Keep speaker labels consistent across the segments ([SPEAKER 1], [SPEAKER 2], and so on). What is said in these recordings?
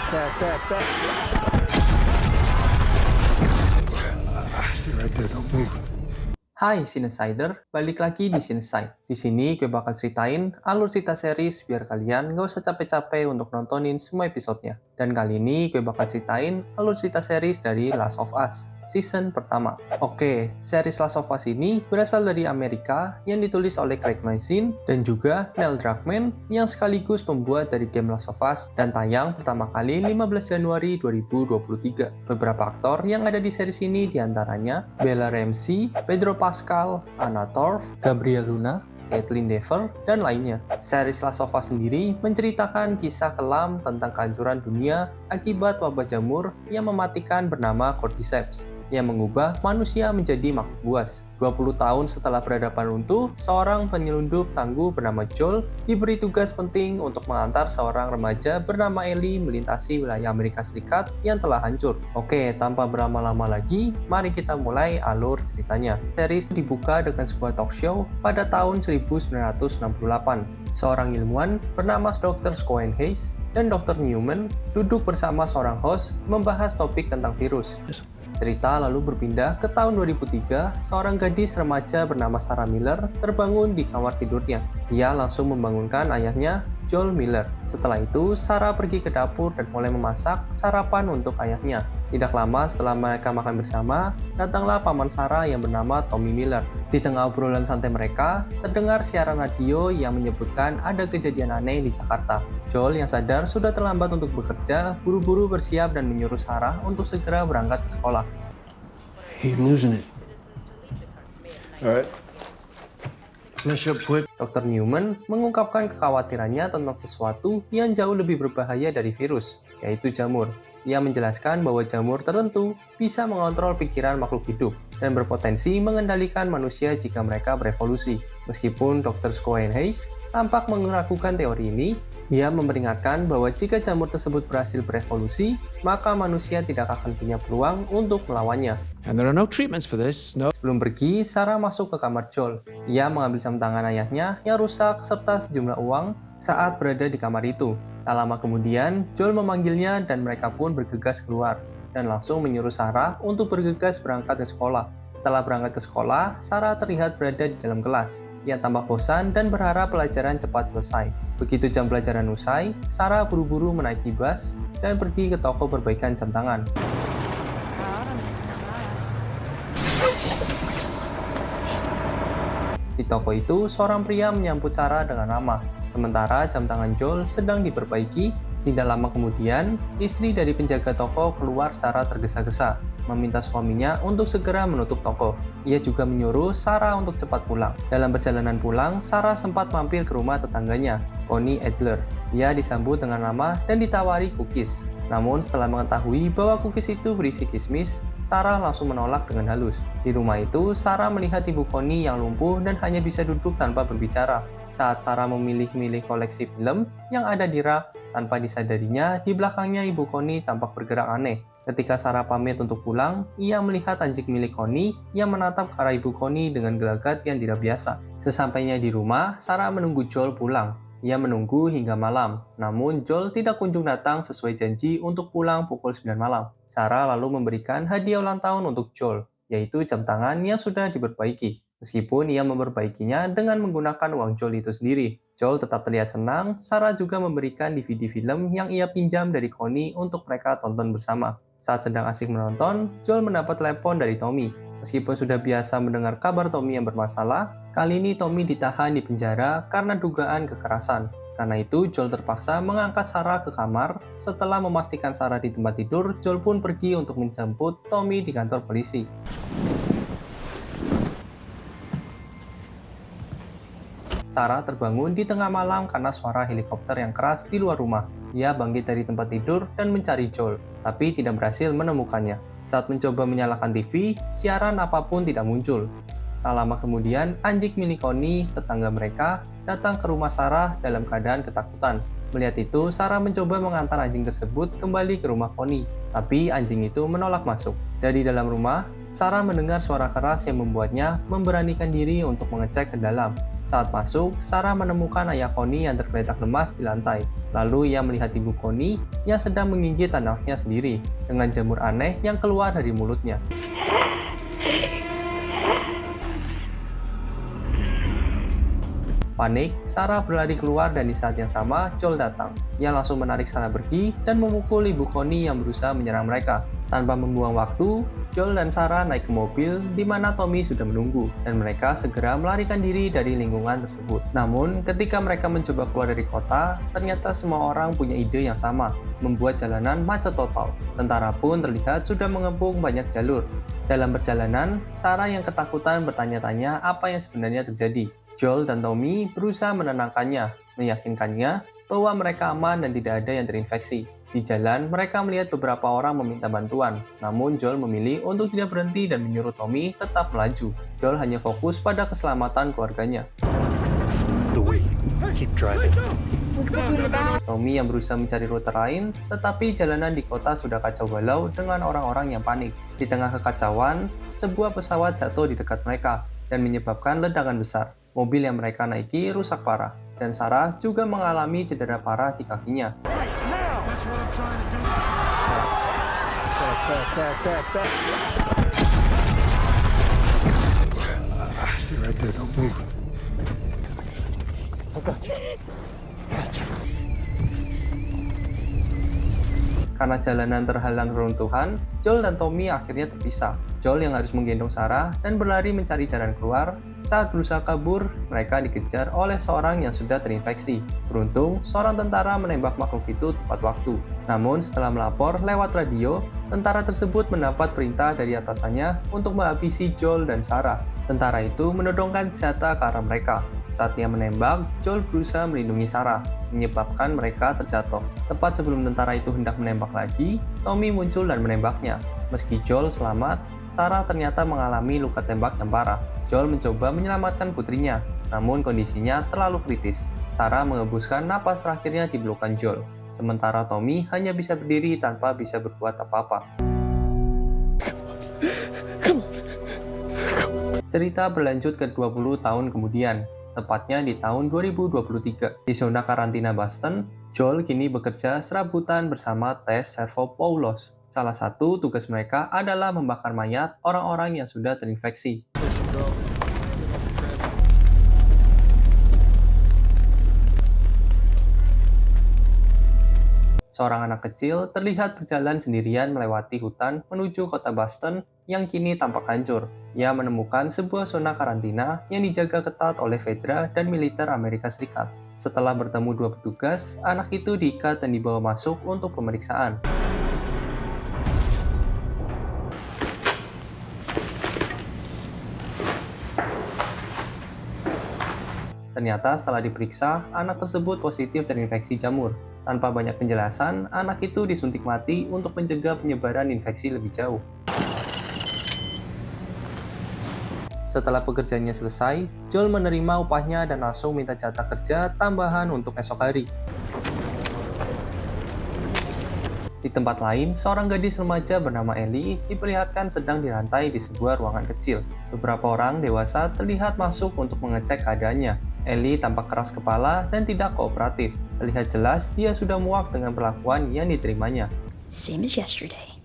[SPEAKER 1] Stay right there, don't move.
[SPEAKER 2] Hai Cinesider, balik lagi di Cineside. Di sini gue bakal ceritain alur cerita series biar kalian nggak usah capek-capek untuk nontonin semua episodenya. Dan kali ini gue bakal ceritain alur cerita series dari Last of Us, season pertama. Oke, series Last of Us ini berasal dari Amerika yang ditulis oleh Craig Mazin dan juga Neil Druckmann yang sekaligus pembuat dari game Last of Us dan tayang pertama kali 15 Januari 2023. Beberapa aktor yang ada di series ini diantaranya Bella Ramsey, Pedro Pascal, Anna Torv, Gabriel Luna, Caitlin Dever, dan lainnya. Series Last of Us sendiri menceritakan kisah kelam tentang kehancuran dunia akibat wabah jamur yang mematikan bernama Cordyceps, yang mengubah manusia menjadi makhluk buas. 20 tahun setelah peradaban runtuh, seorang penyelundup tangguh bernama Joel diberi tugas penting untuk mengantar seorang remaja bernama Ellie melintasi wilayah Amerika Serikat yang telah hancur. Oke, tanpa berlama-lama lagi, mari kita mulai alur ceritanya. Series dibuka dengan sebuah talk show pada tahun 1968. Seorang ilmuwan bernama Dr. Schoenhaus dan Dr. Newman duduk bersama seorang host membahas topik tentang virus. Cerita lalu berpindah ke tahun 2003, seorang gadis remaja bernama Sarah Miller terbangun di kamar tidurnya. Ia langsung membangunkan ayahnya, Joel Miller. Setelah itu, Sarah pergi ke dapur dan mulai memasak sarapan untuk ayahnya. Tidak lama setelah mereka makan bersama, datanglah paman Sarah yang bernama Tommy Miller. Di tengah obrolan santai mereka, terdengar siaran radio yang menyebutkan ada kejadian aneh di Jakarta. Joel yang sadar sudah terlambat untuk bekerja, buru-buru bersiap dan menyuruh Sarah untuk segera berangkat ke sekolah.
[SPEAKER 1] Hey, I'm losing it. All right. Finish up quick.
[SPEAKER 2] Dr. Newman mengungkapkan kekhawatirannya tentang sesuatu yang jauh lebih berbahaya dari virus, yaitu jamur. Ia menjelaskan bahwa jamur tertentu bisa mengontrol pikiran makhluk hidup dan berpotensi mengendalikan manusia jika mereka berevolusi. Meskipun Dr. Schoenhaus tampak meragukan teori ini, ia memperingatkan bahwa jika jamur tersebut berhasil berevolusi, maka manusia tidak akan punya peluang untuk melawannya.
[SPEAKER 1] And there are no treatments for this, no.
[SPEAKER 2] Sebelum pergi, Sarah masuk ke kamar Joel. Ia mengambil jam tangan ayahnya yang rusak serta sejumlah uang saat berada di kamar itu. Tak lama kemudian, Joel memanggilnya dan mereka pun bergegas keluar dan langsung menyuruh Sarah untuk bergegas berangkat ke sekolah. Setelah berangkat ke sekolah, Sarah terlihat berada di dalam kelas. Ia tampak bosan dan berharap pelajaran cepat selesai. Begitu jam pelajaran usai, Sarah buru-buru menaiki bus dan pergi ke toko perbaikan jam tangan. Di toko itu, seorang pria menyambut Sarah dengan ramah. Sementara jam tangan Joel sedang diperbaiki, tidak lama kemudian, istri dari penjaga toko keluar secara tergesa-gesa, meminta suaminya untuk segera menutup toko. Ia juga menyuruh Sarah untuk cepat pulang. Dalam perjalanan pulang, Sarah sempat mampir ke rumah tetangganya, Connie Adler. Ia disambut dengan ramah dan ditawari cookies. Namun setelah mengetahui bahwa cookies itu berisi kismis, Sarah langsung menolak dengan halus. Di rumah itu, Sarah melihat ibu Connie yang lumpuh dan hanya bisa duduk tanpa berbicara. Saat Sarah memilih-milih koleksi film yang ada di rak, tanpa disadarinya, di belakangnya ibu Connie tampak bergerak aneh. Ketika Sarah pamit untuk pulang, ia melihat anjing milik Connie yang menatap ke arah ibu Connie dengan gelagat yang tidak biasa. Sesampainya di rumah, Sarah menunggu Joel pulang. Ia menunggu hingga malam, namun Joel tidak kunjung datang sesuai janji untuk pulang pukul 9 malam. Sarah lalu memberikan hadiah ulang tahun untuk Joel, yaitu jam tangan yang sudah diperbaiki. Meskipun ia memperbaikinya dengan menggunakan uang Joel itu sendiri. Joel tetap terlihat senang. Sarah juga memberikan DVD film yang ia pinjam dari Connie untuk mereka tonton bersama. Saat sedang asik menonton, Joel mendapat telepon dari Tommy. Meskipun sudah biasa mendengar kabar Tommy yang bermasalah, kali ini Tommy ditahan di penjara karena dugaan kekerasan. Karena itu, Joel terpaksa mengangkat Sarah ke kamar. Setelah memastikan Sarah di tempat tidur, Joel pun pergi untuk menjemput Tommy di kantor polisi. Sarah terbangun di tengah malam karena suara helikopter yang keras di luar rumah. Ia bangkit dari tempat tidur dan mencari Joel, tapi tidak berhasil menemukannya. Saat mencoba menyalakan TV, siaran apapun tidak muncul. Tak lama kemudian, anjing milik Connie, tetangga mereka, datang ke rumah Sarah dalam keadaan ketakutan. Melihat itu, Sarah mencoba mengantar anjing tersebut kembali ke rumah Connie, tapi anjing itu menolak masuk. Dari dalam rumah, Sarah mendengar suara keras yang membuatnya memberanikan diri untuk mengecek ke dalam. Saat masuk, Sarah menemukan ayah Connie yang tergeletak lemas di lantai. Lalu ia melihat ibu Connie yang sedang menggigit anaknya sendiri dengan jamur aneh yang keluar dari mulutnya. Panik, Sarah berlari keluar dan di saat yang sama, Joel datang. Ia langsung menarik Sarah pergi dan memukul ibu Connie yang berusaha menyerang mereka. Tanpa membuang waktu, Joel dan Sarah naik ke mobil di mana Tommy sudah menunggu dan mereka segera melarikan diri dari lingkungan tersebut. Namun, ketika mereka mencoba keluar dari kota, ternyata semua orang punya ide yang sama, membuat jalanan macet total. Tentara pun terlihat sudah mengepung banyak jalur. Dalam perjalanan, Sarah yang ketakutan bertanya-tanya apa yang sebenarnya terjadi. Joel dan Tommy berusaha menenangkannya, meyakinkannya bahwa mereka aman dan tidak ada yang terinfeksi. Di jalan, mereka melihat beberapa orang meminta bantuan, namun Joel memilih untuk tidak berhenti dan menyuruh Tommy tetap melaju. Joel hanya fokus pada keselamatan keluarganya.
[SPEAKER 1] Keep driving.
[SPEAKER 2] Tommy yang berusaha mencari rute lain, tetapi jalanan di kota sudah kacau balau dengan orang-orang yang panik. Di tengah kekacauan, sebuah pesawat jatuh di dekat mereka dan menyebabkan ledakan besar. Mobil yang mereka naiki rusak parah, dan Sarah juga mengalami cedera parah di kakinya.
[SPEAKER 1] Back. Stay right there, don't move. I got you.
[SPEAKER 2] Karena jalanan terhalang reruntuhan, Joel dan Tommy akhirnya terpisah. Joel yang harus menggendong Sarah dan berlari mencari jalan keluar. Saat berusaha kabur, mereka dikejar oleh seorang yang sudah terinfeksi. Beruntung, seorang tentara menembak makhluk itu tepat waktu. Namun, setelah melapor lewat radio, tentara tersebut mendapat perintah dari atasannya untuk menghabisi Joel dan Sarah. Tentara itu menodongkan senjata ke arah mereka. Saat dia menembak, Joel berusaha melindungi Sarah, menyebabkan mereka terjatuh. Tepat sebelum tentara itu hendak menembak lagi, Tommy muncul dan menembaknya. Meski Joel selamat, Sarah ternyata mengalami luka tembak yang parah. Joel mencoba menyelamatkan putrinya, namun kondisinya terlalu kritis. Sarah mengembuskan napas terakhirnya di pelukan Joel, sementara Tommy hanya bisa berdiri tanpa bisa berbuat apa-apa. Cerita berlanjut ke 20 tahun kemudian, tepatnya di tahun 2023. Di zona karantina Boston, Joel kini bekerja serabutan bersama Tess Servopoulos. Salah satu tugas mereka adalah membakar mayat orang-orang yang sudah terinfeksi. Seorang anak kecil terlihat berjalan sendirian melewati hutan menuju kota Boston yang kini tampak hancur. Ia menemukan sebuah zona karantina yang dijaga ketat oleh federal dan militer Amerika Serikat. Setelah bertemu dua petugas, anak itu diikat dan dibawa masuk untuk pemeriksaan. Ternyata setelah diperiksa, anak tersebut positif terinfeksi jamur. Tanpa banyak penjelasan, anak itu disuntik mati untuk mencegah penyebaran infeksi lebih jauh. Setelah pekerjaannya selesai, Joel menerima upahnya dan langsung minta jatah kerja tambahan untuk esok hari. Di tempat lain, seorang gadis remaja bernama Ellie diperlihatkan sedang dirantai di sebuah ruangan kecil. Beberapa orang dewasa terlihat masuk untuk mengecek keadaannya. Ellie tampak keras kepala dan tidak kooperatif. Terlihat jelas dia sudah muak dengan perlakuan yang diterimanya.
[SPEAKER 3] Same as yesterday.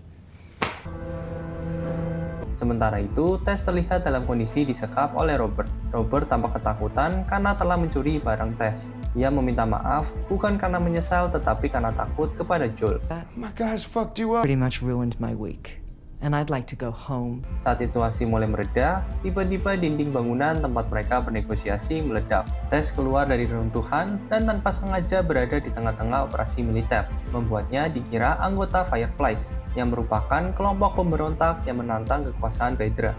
[SPEAKER 2] Sementara itu, Tess terlihat dalam kondisi disekap oleh Robert. Robert tampak ketakutan karena telah mencuri barang Tess. Ia meminta maaf bukan karena menyesal tetapi karena takut kepada Joel.
[SPEAKER 1] My guys fucked you up.
[SPEAKER 4] Pretty much ruined my week, and I'd like to go home.
[SPEAKER 2] Saat situasi mulai mereda, tiba-tiba dinding bangunan tempat mereka bernegosiasi meledak. Tess keluar dari reruntuhan dan tanpa sengaja berada di tengah-tengah operasi militer, membuatnya dikira anggota Fireflies, yang merupakan kelompok pemberontak yang menantang kekuasaan Fedra.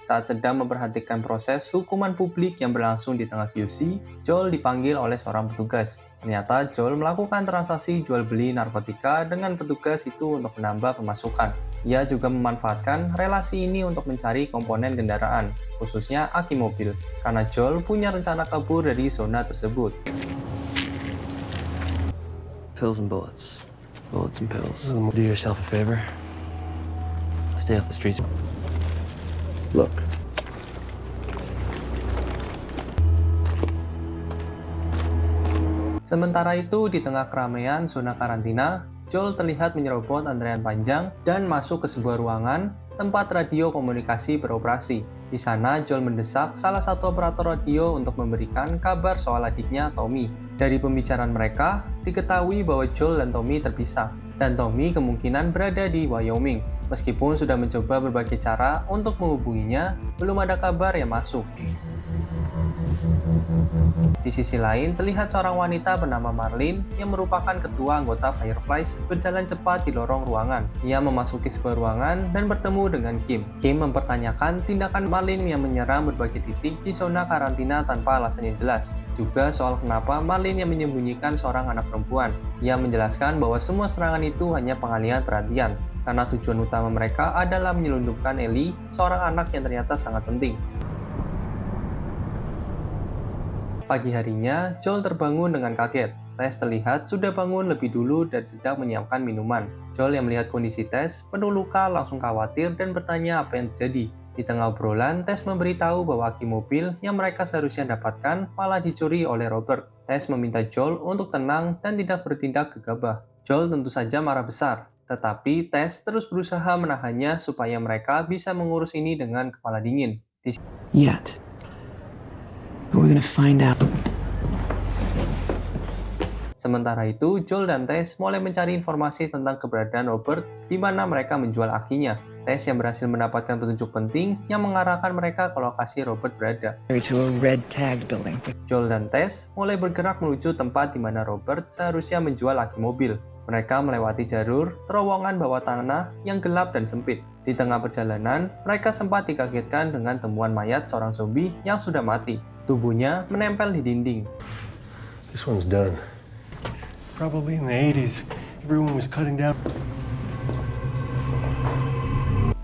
[SPEAKER 2] Saat sedang memperhatikan proses hukuman publik yang berlangsung di tengah QC, Joel dipanggil oleh seorang petugas. Ternyata Joel melakukan transaksi jual beli narkotika dengan petugas itu untuk menambah pemasukan. Ia juga memanfaatkan relasi ini untuk mencari komponen kendaraan, khususnya aki mobil, karena Joel punya rencana kabur dari zona tersebut.
[SPEAKER 1] Pills and bullets.
[SPEAKER 5] bullets and pills.
[SPEAKER 1] Do yourself a favor.
[SPEAKER 5] Stay off the streets.
[SPEAKER 1] Look.
[SPEAKER 2] Sementara itu, di tengah keramaian zona karantina, Joel terlihat menyerobot antrean panjang dan masuk ke sebuah ruangan tempat radio komunikasi beroperasi. Di sana, Joel mendesak salah satu operator radio untuk memberikan kabar soal adiknya, Tommy. Dari pembicaraan mereka, diketahui bahwa Joel dan Tommy terpisah, dan Tommy kemungkinan berada di Wyoming. Meskipun sudah mencoba berbagai cara untuk menghubunginya, belum ada kabar yang masuk. Di sisi lain, terlihat seorang wanita bernama Marlene yang merupakan ketua anggota Fireflies berjalan cepat di lorong ruangan. Ia memasuki sebuah ruangan dan bertemu dengan Kim. Kim mempertanyakan tindakan Marlene yang menyerang berbagai titik di zona karantina tanpa alasan yang jelas. Juga soal kenapa Marlene yang menyembunyikan seorang anak perempuan. Ia menjelaskan bahwa semua serangan itu hanya pengalihan perhatian, karena tujuan utama mereka adalah menyelundupkan Ellie, seorang anak yang ternyata sangat penting. Pagi harinya, Joel terbangun dengan kaget. Tess terlihat sudah bangun lebih dulu dan sedang menyiapkan minuman. Joel yang melihat kondisi Tess penuh luka langsung khawatir dan bertanya apa yang terjadi. Di tengah obrolan, Tess memberitahu bahwa aki mobil yang mereka seharusnya dapatkan malah dicuri oleh Robert. Tess meminta Joel untuk tenang dan tidak bertindak gegabah. Joel tentu saja marah besar, tetapi Tess terus berusaha menahannya supaya mereka bisa mengurus ini dengan kepala dingin.
[SPEAKER 5] Yet. But we're gonna find out.
[SPEAKER 2] Sementara itu, Joel dan Tess mulai mencari informasi tentang keberadaan Robert di mana mereka menjual akinya. Tess yang berhasil mendapatkan petunjuk penting yang mengarahkan mereka ke lokasi Robert berada.
[SPEAKER 4] To a red tagged building.
[SPEAKER 2] Joel dan Tess mulai bergerak menuju tempat di mana Robert seharusnya menjual aki mobil. Mereka melewati jalur terowongan bawah tanah yang gelap dan sempit. Di tengah perjalanan, mereka sempat dikagetkan dengan temuan mayat seorang zombie yang sudah mati. Tubuhnya menempel di dinding.
[SPEAKER 1] This one's done. Probably in the 80s. Everyone was cutting down.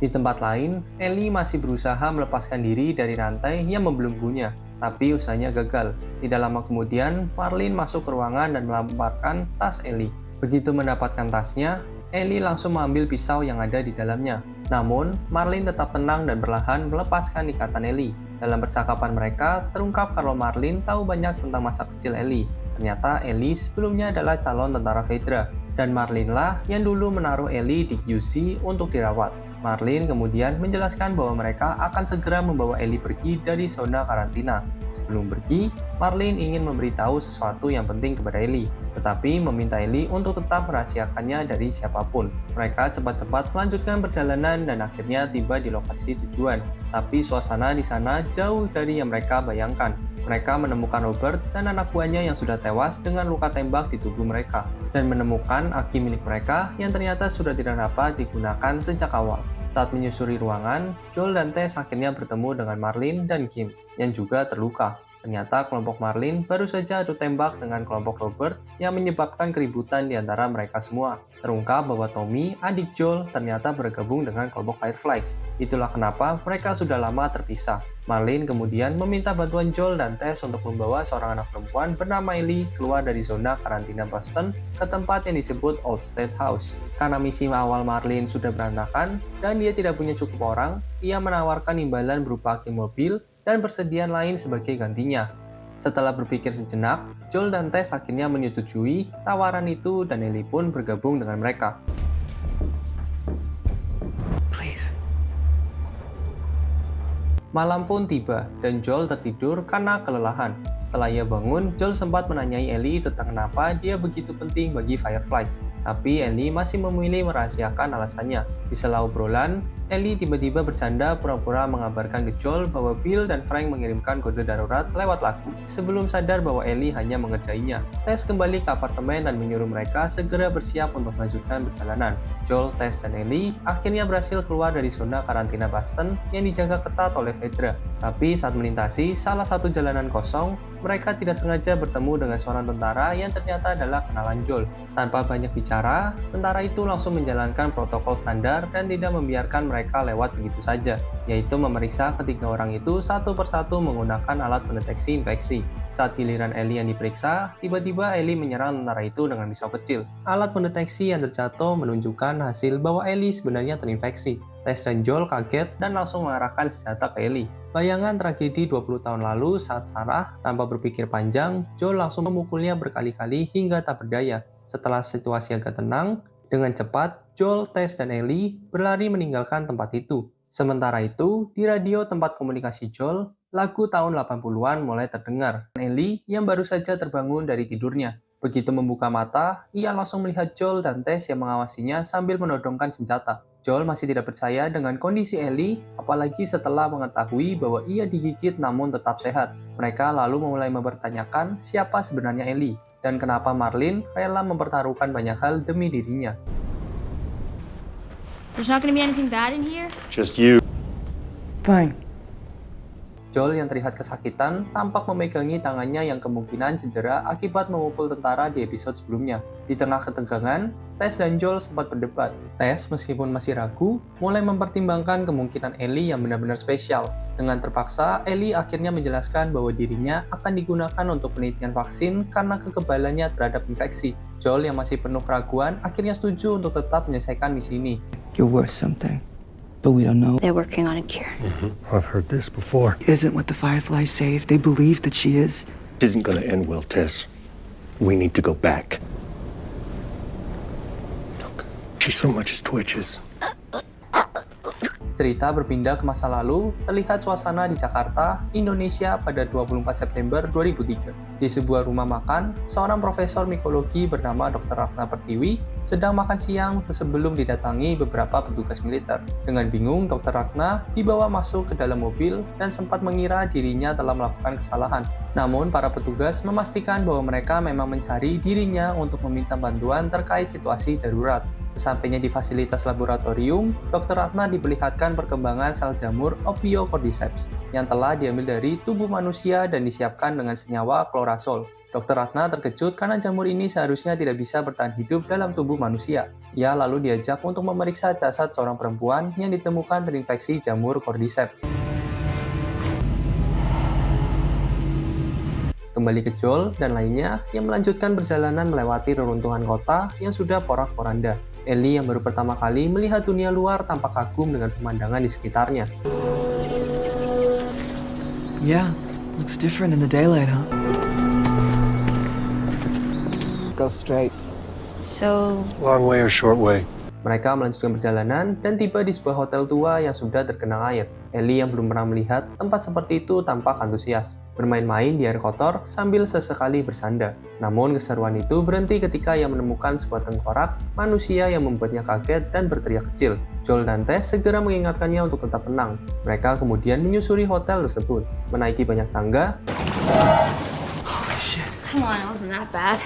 [SPEAKER 2] Di tempat lain, Ellie masih berusaha melepaskan diri dari rantai yang membelenggunya, tapi usahanya gagal. Tidak lama kemudian, Marlene masuk ke ruangan dan melemparkan tas Ellie. Begitu mendapatkan tasnya, Ellie langsung mengambil pisau yang ada di dalamnya. Namun, Marlene tetap tenang dan perlahan melepaskan ikatan Ellie. Dalam percakapan mereka, terungkap kalau Marlene tahu banyak tentang masa kecil Ellie. Ternyata Ellie sebelumnya adalah calon tentara Fedra, dan Marlene lah yang dulu menaruh Ellie di QC untuk dirawat. Marlene kemudian menjelaskan bahwa mereka akan segera membawa Ellie pergi dari zona karantina. Sebelum pergi, Marlene ingin memberitahu sesuatu yang penting kepada Ellie, tetapi meminta Ellie untuk tetap merahasiakannya dari siapapun. Mereka cepat-cepat melanjutkan perjalanan dan akhirnya tiba di lokasi tujuan. Tapi suasana di sana jauh dari yang mereka bayangkan. Mereka menemukan Robert dan anak buahnya yang sudah tewas dengan luka tembak di tubuh mereka, dan menemukan aki milik mereka yang ternyata sudah tidak dapat digunakan sejak awal. Saat menyusuri ruangan, Joel dan Tess akhirnya bertemu dengan Marlene dan Kim, yang juga terluka. Ternyata kelompok Marlene baru saja adu tembak dengan kelompok Robert yang menyebabkan keributan di antara mereka semua. Terungkap bahwa Tommy, adik Joel, ternyata bergabung dengan kelompok Fireflies. Itulah kenapa mereka sudah lama terpisah. Marlene kemudian meminta bantuan Joel dan Tess untuk membawa seorang anak perempuan bernama Ellie keluar dari zona karantina Boston ke tempat yang disebut Old State House. Karena misi awal Marlene sudah berantakan dan dia tidak punya cukup orang, ia menawarkan imbalan berupa aki mobil dan persediaan lain sebagai gantinya. Setelah berpikir sejenak, Joel dan Tess akhirnya menyetujui tawaran itu dan Ellie pun bergabung dengan mereka. Malam pun tiba, dan Joel tertidur karena kelelahan. Setelah ia bangun, Joel sempat menanyai Ellie tentang kenapa dia begitu penting bagi Fireflies. Tapi Ellie masih memilih merahasiakan alasannya. Di sela obrolan, Ellie tiba-tiba bercanda pura-pura mengabarkan ke Joel bahwa Bill dan Frank mengirimkan kode darurat lewat lagu, sebelum sadar bahwa Ellie hanya mengerjainya. Tess kembali ke apartemen dan menyuruh mereka segera bersiap untuk melanjutkan perjalanan. Joel, Tess, dan Ellie akhirnya berhasil keluar dari zona karantina Boston yang dijaga ketat oleh Fedra. Tapi saat melintasi salah satu jalanan kosong, mereka tidak sengaja bertemu dengan seorang tentara yang ternyata adalah kenalan Joel. Tanpa banyak bicara, tentara itu langsung menjalankan protokol standar dan tidak membiarkan mereka lewat begitu saja, yaitu memeriksa ketiga orang itu satu persatu menggunakan alat pendeteksi infeksi. Saat giliran Ellie yang diperiksa, tiba-tiba Ellie menyerang tentara itu dengan pisau kecil. Alat pendeteksi yang terjatuh menunjukkan hasil bahwa Ellie sebenarnya terinfeksi. Tess dan Joel kaget dan langsung mengarahkan senjata ke Ellie. Bayangan tragedi 20 tahun lalu saat Sarah, tanpa berpikir panjang, Joel langsung memukulnya berkali-kali hingga tak berdaya. Setelah situasi agak tenang, dengan cepat, Joel, Tess, dan Ellie berlari meninggalkan tempat itu. Sementara itu, di radio tempat komunikasi Joel, lagu tahun 80-an mulai terdengar. Ellie yang baru saja terbangun dari tidurnya. Begitu membuka mata, ia langsung melihat Joel dan Tess yang mengawasinya sambil menodongkan senjata. Joel masih tidak percaya dengan kondisi Ellie, apalagi setelah mengetahui bahwa ia digigit namun tetap sehat. Mereka lalu mulai mempertanyakan siapa sebenarnya Ellie, dan kenapa Marlene rela mempertaruhkan banyak hal demi dirinya.
[SPEAKER 6] There's not gonna be anything bad in here?
[SPEAKER 1] Just you.
[SPEAKER 4] Fine.
[SPEAKER 2] Joel yang terlihat kesakitan tampak memegangi tangannya yang kemungkinan cedera akibat memukul tentara di episode sebelumnya. Di tengah ketegangan, Tess dan Joel sempat berdebat. Tess, meskipun masih ragu, mulai mempertimbangkan kemungkinan Ellie yang benar-benar spesial. Dengan terpaksa, Ellie akhirnya menjelaskan bahwa dirinya akan digunakan untuk penelitian vaksin karena kekebalannya terhadap infeksi. Joel yang masih penuh keraguan akhirnya setuju untuk tetap menyelesaikan misi ini.
[SPEAKER 5] You're worth something, but we don't know.
[SPEAKER 3] They're working on a cure.
[SPEAKER 1] I've heard this before.
[SPEAKER 5] Isn't what the Fireflies say if they believe that she is?
[SPEAKER 1] This isn't gonna end well, Tess. We need to go back. She so much as twitches.
[SPEAKER 2] Cerita berpindah ke masa lalu, terlihat suasana di Jakarta, Indonesia pada 24 September 2003. Di sebuah rumah makan, seorang profesor mikologi bernama Dr. Ratna Pertiwi sedang makan siang sebelum didatangi beberapa petugas militer. Dengan bingung, Dr. Ratna dibawa masuk ke dalam mobil dan sempat mengira dirinya telah melakukan kesalahan. Namun, para petugas memastikan bahwa mereka memang mencari dirinya untuk meminta bantuan terkait situasi darurat. Sesampainya di fasilitas laboratorium, Dr. Ratna diperlihatkan perkembangan sel jamur Ophiocordyceps yang telah diambil dari tubuh manusia dan disiapkan dengan senyawa klorazol. Dr. Ratna terkejut karena jamur ini seharusnya tidak bisa bertahan hidup dalam tubuh manusia. Ia lalu diajak untuk memeriksa jasad seorang perempuan yang ditemukan terinfeksi jamur Cordyceps. Kembali ke Joel dan lainnya yang melanjutkan perjalanan melewati reruntuhan kota yang sudah porak-poranda. Ellie yang baru pertama kali melihat dunia luar tampak kagum dengan pemandangan di sekitarnya.
[SPEAKER 5] Yeah, looks different in the daylight, huh? Go straight.
[SPEAKER 3] So,
[SPEAKER 1] Long way or short way?
[SPEAKER 2] Mereka melanjutkan perjalanan dan tiba di sebuah hotel tua yang sudah tergenang air. Ellie yang belum pernah melihat tempat seperti itu tampak antusias, bermain-main di air kotor sambil sesekali bersanda. Namun keseruan itu berhenti ketika ia menemukan sebuah tengkorak manusia yang membuatnya kaget dan berteriak kecil. Joel dan Tess segera mengingatkannya untuk tetap tenang. Mereka kemudian menyusuri hotel tersebut, menaiki banyak tangga.
[SPEAKER 5] Holy shit.
[SPEAKER 6] Come on, it wasn't that bad.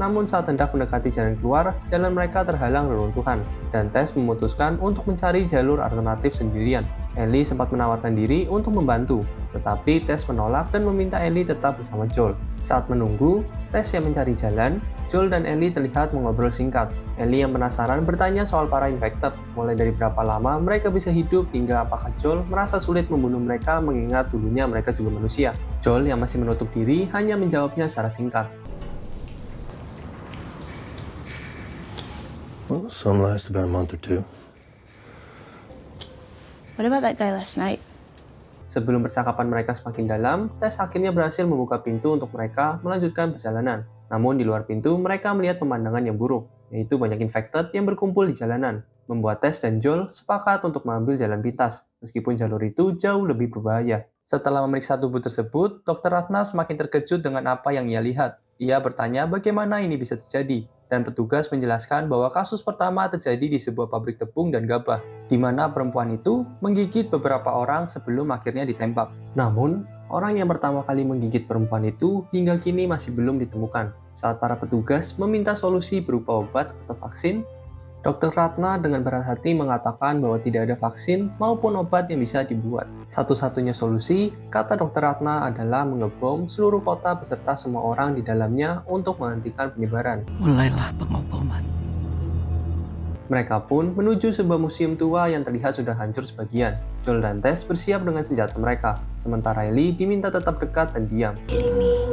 [SPEAKER 2] Namun saat hendak mendekati jalan keluar, jalan mereka terhalang reruntuhan, dan Tess memutuskan untuk mencari jalur alternatif sendirian. Ellie sempat menawarkan diri untuk membantu, tetapi Tess menolak dan meminta Ellie tetap bersama Joel. Saat menunggu, Tess yang mencari jalan, Joel dan Ellie terlihat mengobrol singkat. Ellie yang penasaran bertanya soal para infected, mulai dari berapa lama mereka bisa hidup hingga apakah Joel merasa sulit membunuh mereka mengingat dulunya mereka juga manusia. Joel yang masih menutup diri hanya menjawabnya secara singkat.
[SPEAKER 1] Well, some last about a month or two.
[SPEAKER 3] what about that guy last night?
[SPEAKER 2] Sebelum percakapan mereka semakin dalam, Tess akhirnya berhasil membuka pintu untuk mereka melanjutkan perjalanan. Namun di luar pintu, mereka melihat pemandangan yang buruk, yaitu banyak infected yang berkumpul di jalanan, membuat Tess dan Joel sepakat untuk mengambil jalan pintas, meskipun jalur itu jauh lebih berbahaya. Setelah memeriksa tubuh tersebut, Dr. Ratna semakin terkejut dengan apa yang ia lihat. Ia bertanya bagaimana ini bisa terjadi, dan petugas menjelaskan bahwa kasus pertama terjadi di sebuah pabrik tepung dan gabah, di mana perempuan itu menggigit beberapa orang sebelum akhirnya ditembak. Namun, orang yang pertama kali menggigit perempuan itu hingga kini masih belum ditemukan. Saat para petugas meminta solusi berupa obat atau vaksin, Dr. Ratna dengan berat hati mengatakan bahwa tidak ada vaksin maupun obat yang bisa dibuat. Satu-satunya solusi, kata Dr. Ratna, adalah mengebom seluruh kota beserta semua orang di dalamnya untuk menghentikan penyebaran.
[SPEAKER 4] Mulailah pengoboman.
[SPEAKER 2] Mereka pun menuju sebuah museum tua yang terlihat sudah hancur sebagian. Joel dan Tess bersiap dengan senjata mereka, sementara Ellie diminta tetap dekat dan diam.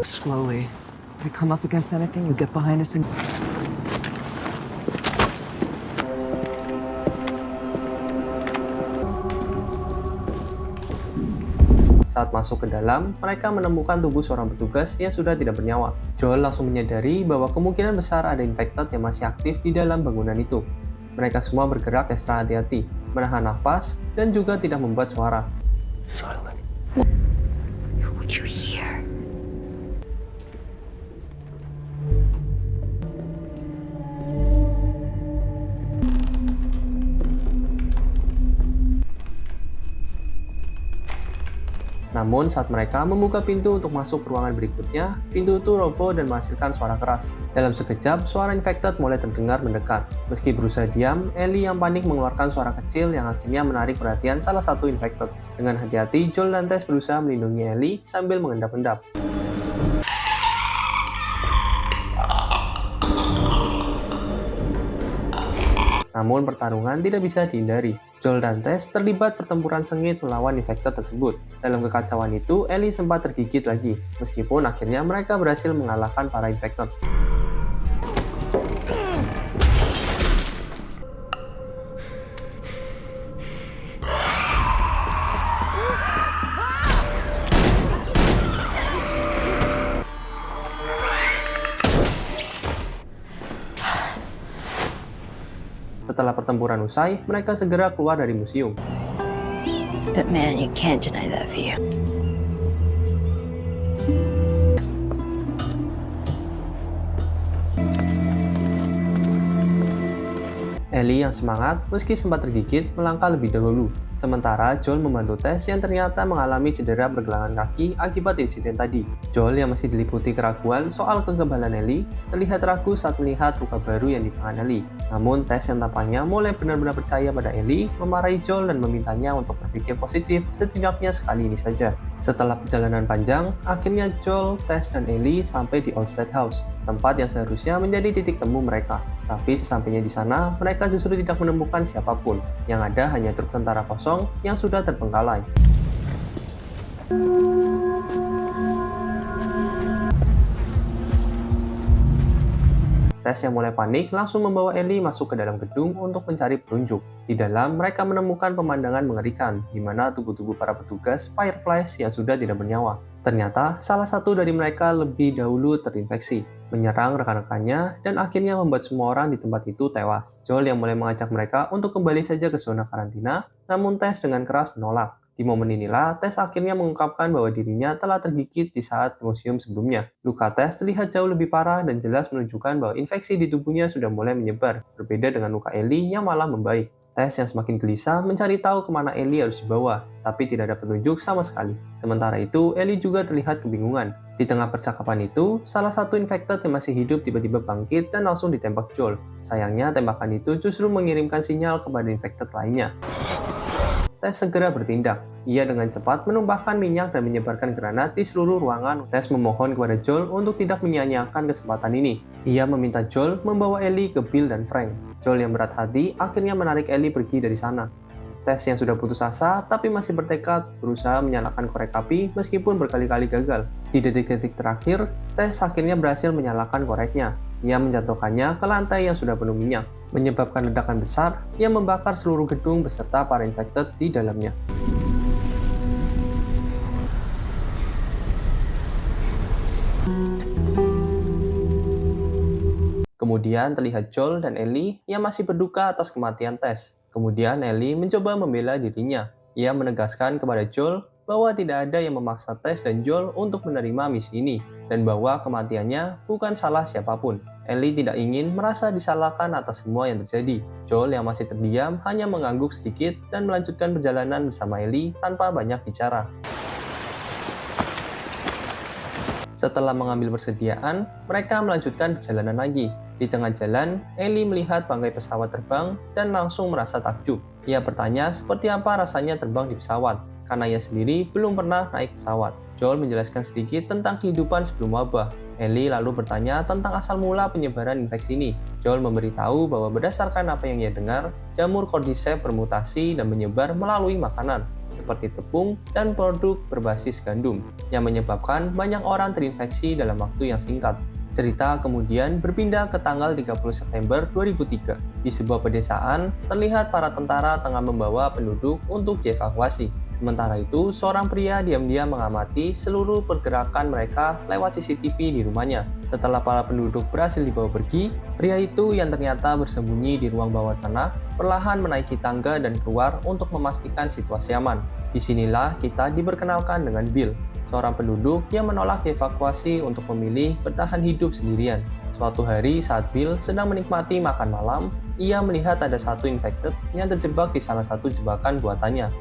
[SPEAKER 4] Slowly. If we come up against anything, you get behind us and...
[SPEAKER 2] Saat masuk ke dalam, mereka menemukan tubuh seorang petugas yang sudah tidak bernyawa. Joel langsung menyadari bahwa kemungkinan besar ada infected yang masih aktif di dalam bangunan itu. Mereka semua bergerak ekstra hati-hati, menahan nafas, dan juga tidak membuat suara.
[SPEAKER 1] Silent.
[SPEAKER 3] You hear?
[SPEAKER 2] Namun saat mereka membuka pintu untuk masuk ke ruangan berikutnya, pintu itu roboh dan menghasilkan suara keras. Dalam sekejap, suara infected mulai terdengar mendekat. Meski berusaha diam, Ellie yang panik mengeluarkan suara kecil yang akhirnya menarik perhatian salah satu infected. Dengan hati-hati, Joel dan Tess berusaha melindungi Ellie sambil mengendap-endap. Namun pertarungan tidak bisa dihindari. Joel dan Tess terlibat pertempuran sengit melawan infected tersebut. Dalam kekacauan itu, Ellie sempat tergigit lagi, meskipun akhirnya mereka berhasil mengalahkan para infected. Setelah pertempuran usai, mereka segera keluar dari museum.
[SPEAKER 3] But man, you can't deny that view.
[SPEAKER 2] Ellie yang semangat, meski sempat tergigit, melangkah lebih dahulu. Sementara Joel membantu Tess yang ternyata mengalami cedera pergelangan kaki akibat insiden tadi. Joel yang masih diliputi keraguan soal kekebalan Ellie, terlihat ragu saat melihat luka baru yang di tangan Ellie. Namun Tess yang tampaknya mulai benar-benar percaya pada Ellie, memarahi Joel dan memintanya untuk berpikir positif setidaknya sekali ini saja. Setelah perjalanan panjang, akhirnya Joel, Tess, dan Ellie sampai di Olmsted House, tempat yang seharusnya menjadi titik temu mereka. Tapi sesampainya di sana, mereka justru tidak menemukan siapapun. Yang ada hanya truk tentara kosong yang sudah terbengkalai. Tess yang mulai panik langsung membawa Ellie masuk ke dalam gedung untuk mencari petunjuk. Di dalam, mereka menemukan pemandangan mengerikan, di mana tubuh-tubuh para petugas Fireflies yang sudah tidak bernyawa. Ternyata, salah satu dari mereka lebih dahulu terinfeksi, menyerang rekan-rekannya, dan akhirnya membuat semua orang di tempat itu tewas. Joel yang mulai mengajak mereka untuk kembali saja ke zona karantina, namun Tess dengan keras menolak. Di momen inilah, Tess akhirnya mengungkapkan bahwa dirinya telah tergigit di saat museum sebelumnya. Luka Tess terlihat jauh lebih parah dan jelas menunjukkan bahwa infeksi di tubuhnya sudah mulai menyebar, berbeda dengan luka Ellie yang malah membaik. Tess yang semakin gelisah mencari tahu kemana Ellie harus dibawa, tapi tidak ada petunjuk sama sekali. Sementara itu, Ellie juga terlihat kebingungan. Di tengah percakapan itu, salah satu infected yang masih hidup tiba-tiba bangkit dan langsung ditembak Joel. Sayangnya, tembakan itu justru mengirimkan sinyal kepada infected lainnya. Tess segera bertindak. Ia dengan cepat menumpahkan minyak dan menyebarkan granat di seluruh ruangan. Tess memohon kepada Joel untuk tidak menyia-nyiakan kesempatan ini. Ia meminta Joel membawa Ellie ke Bill dan Frank. Joel yang berat hati akhirnya menarik Ellie pergi dari sana. Tess yang sudah putus asa tapi masih bertekad berusaha menyalakan korek api meskipun berkali-kali gagal. Di detik-detik terakhir, Tess akhirnya berhasil menyalakan koreknya. Ia menjatuhkannya ke lantai yang sudah penuh minyak, menyebabkan ledakan besar yang membakar seluruh gedung beserta para infected di dalamnya. Kemudian terlihat Joel dan Ellie yang masih berduka atas kematian Tess. Kemudian Ellie mencoba membela dirinya. Ia menegaskan kepada Joel bahwa tidak ada yang memaksa Tess dan Joel untuk menerima misi ini, dan bahwa kematiannya bukan salah siapapun. Ellie tidak ingin merasa disalahkan atas semua yang terjadi. Joel yang masih terdiam hanya mengangguk sedikit dan melanjutkan perjalanan bersama Ellie tanpa banyak bicara. Setelah mengambil persediaan, mereka melanjutkan perjalanan lagi. Di tengah jalan, Ellie melihat bangkai pesawat terbang dan langsung merasa takjub. Ia bertanya seperti apa rasanya terbang di pesawat, karena ia sendiri belum pernah naik pesawat. Joel menjelaskan sedikit tentang kehidupan sebelum wabah. Ellie lalu bertanya tentang asal mula penyebaran infeksi ini. Joel memberitahu bahwa berdasarkan apa yang ia dengar, jamur cordyceps bermutasi dan menyebar melalui makanan, seperti tepung dan produk berbasis gandum, yang menyebabkan banyak orang terinfeksi dalam waktu yang singkat. Cerita kemudian berpindah ke tanggal 30 September 2003. Di sebuah pedesaan, terlihat para tentara tengah membawa penduduk untuk dievakuasi. Sementara itu, seorang pria diam-diam mengamati seluruh pergerakan mereka lewat CCTV di rumahnya. Setelah para penduduk berhasil dibawa pergi, pria itu yang ternyata bersembunyi di ruang bawah tanah perlahan menaiki tangga dan keluar untuk memastikan situasi aman. Disinilah kita diperkenalkan dengan Bill, seorang penduduk yang menolak dievakuasi untuk memilih bertahan hidup sendirian. Suatu hari saat Bill sedang menikmati makan malam, ia melihat ada satu infected yang terjebak di salah satu jebakan buatannya.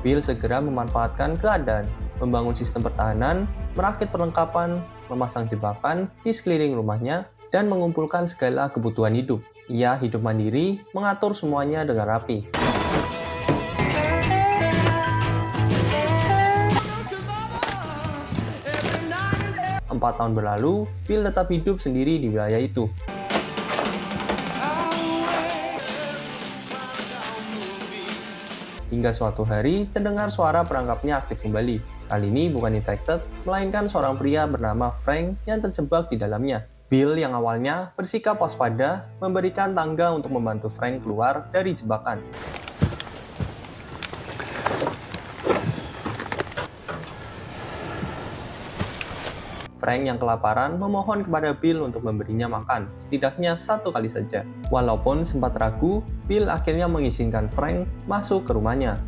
[SPEAKER 2] Bill segera memanfaatkan keadaan, membangun sistem pertahanan, merakit perlengkapan, memasang jebakan di sekeliling rumahnya, dan mengumpulkan segala kebutuhan hidup. Ia hidup mandiri, mengatur semuanya dengan rapi. 4 tahun berlalu, Bill tetap hidup sendiri di wilayah itu. Hingga suatu hari, terdengar suara perangkapnya aktif kembali. Kali ini bukan infected, melainkan seorang pria bernama Frank yang terjebak di dalamnya. Bill yang awalnya bersikap waspada, memberikan tangga untuk membantu Frank keluar dari jebakan. Frank yang kelaparan memohon kepada Bill untuk memberinya makan, setidaknya 1 kali saja. Walaupun sempat ragu, Bill akhirnya mengizinkan Frank masuk ke rumahnya.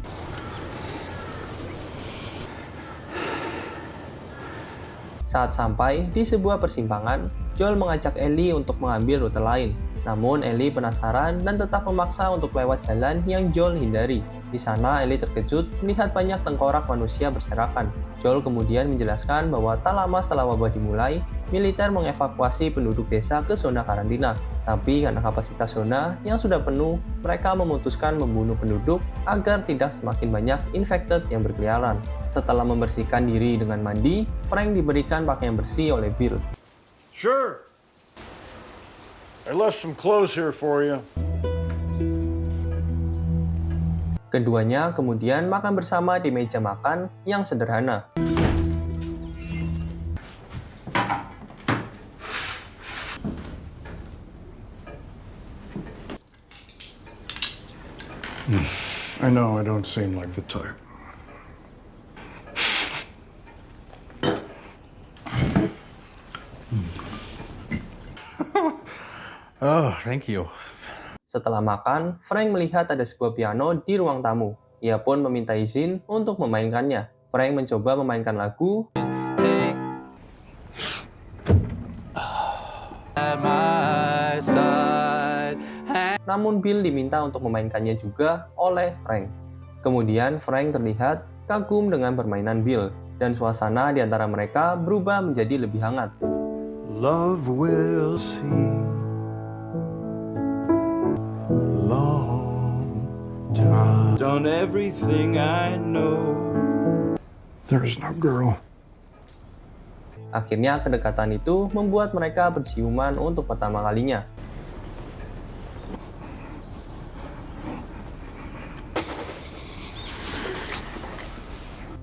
[SPEAKER 2] Saat sampai di sebuah persimpangan, Joel mengajak Ellie untuk mengambil rute lain. Namun Ellie penasaran dan tetap memaksa untuk lewat jalan yang Joel hindari. Di sana Ellie terkejut melihat banyak tengkorak manusia berserakan. Joel kemudian menjelaskan bahwa tak lama setelah wabah dimulai, militer mengevakuasi penduduk desa ke zona karantina. Tapi karena kapasitas zona yang sudah penuh, mereka memutuskan membunuh penduduk agar tidak semakin banyak infected yang berkeliaran. Setelah membersihkan diri dengan mandi, Frank diberikan pakaian bersih oleh Bill.
[SPEAKER 1] Sure. I left some clothes here for you.
[SPEAKER 2] Keduanya kemudian makan bersama di meja makan yang sederhana.
[SPEAKER 1] I know I don't seem like the type. Oh, thank you.
[SPEAKER 2] Setelah makan, Frank melihat ada sebuah piano di ruang tamu. Ia pun meminta izin untuk memainkannya. Frank mencoba memainkan lagu, namun Bill diminta untuk memainkannya juga oleh Frank. Kemudian Frank terlihat kagum dengan permainan Bill, dan suasana di antara mereka berubah menjadi lebih hangat.
[SPEAKER 1] Love will see. Long time. Done everything I know. There is no girl.
[SPEAKER 2] Akhirnya kedekatan itu membuat mereka berciuman untuk pertama kalinya.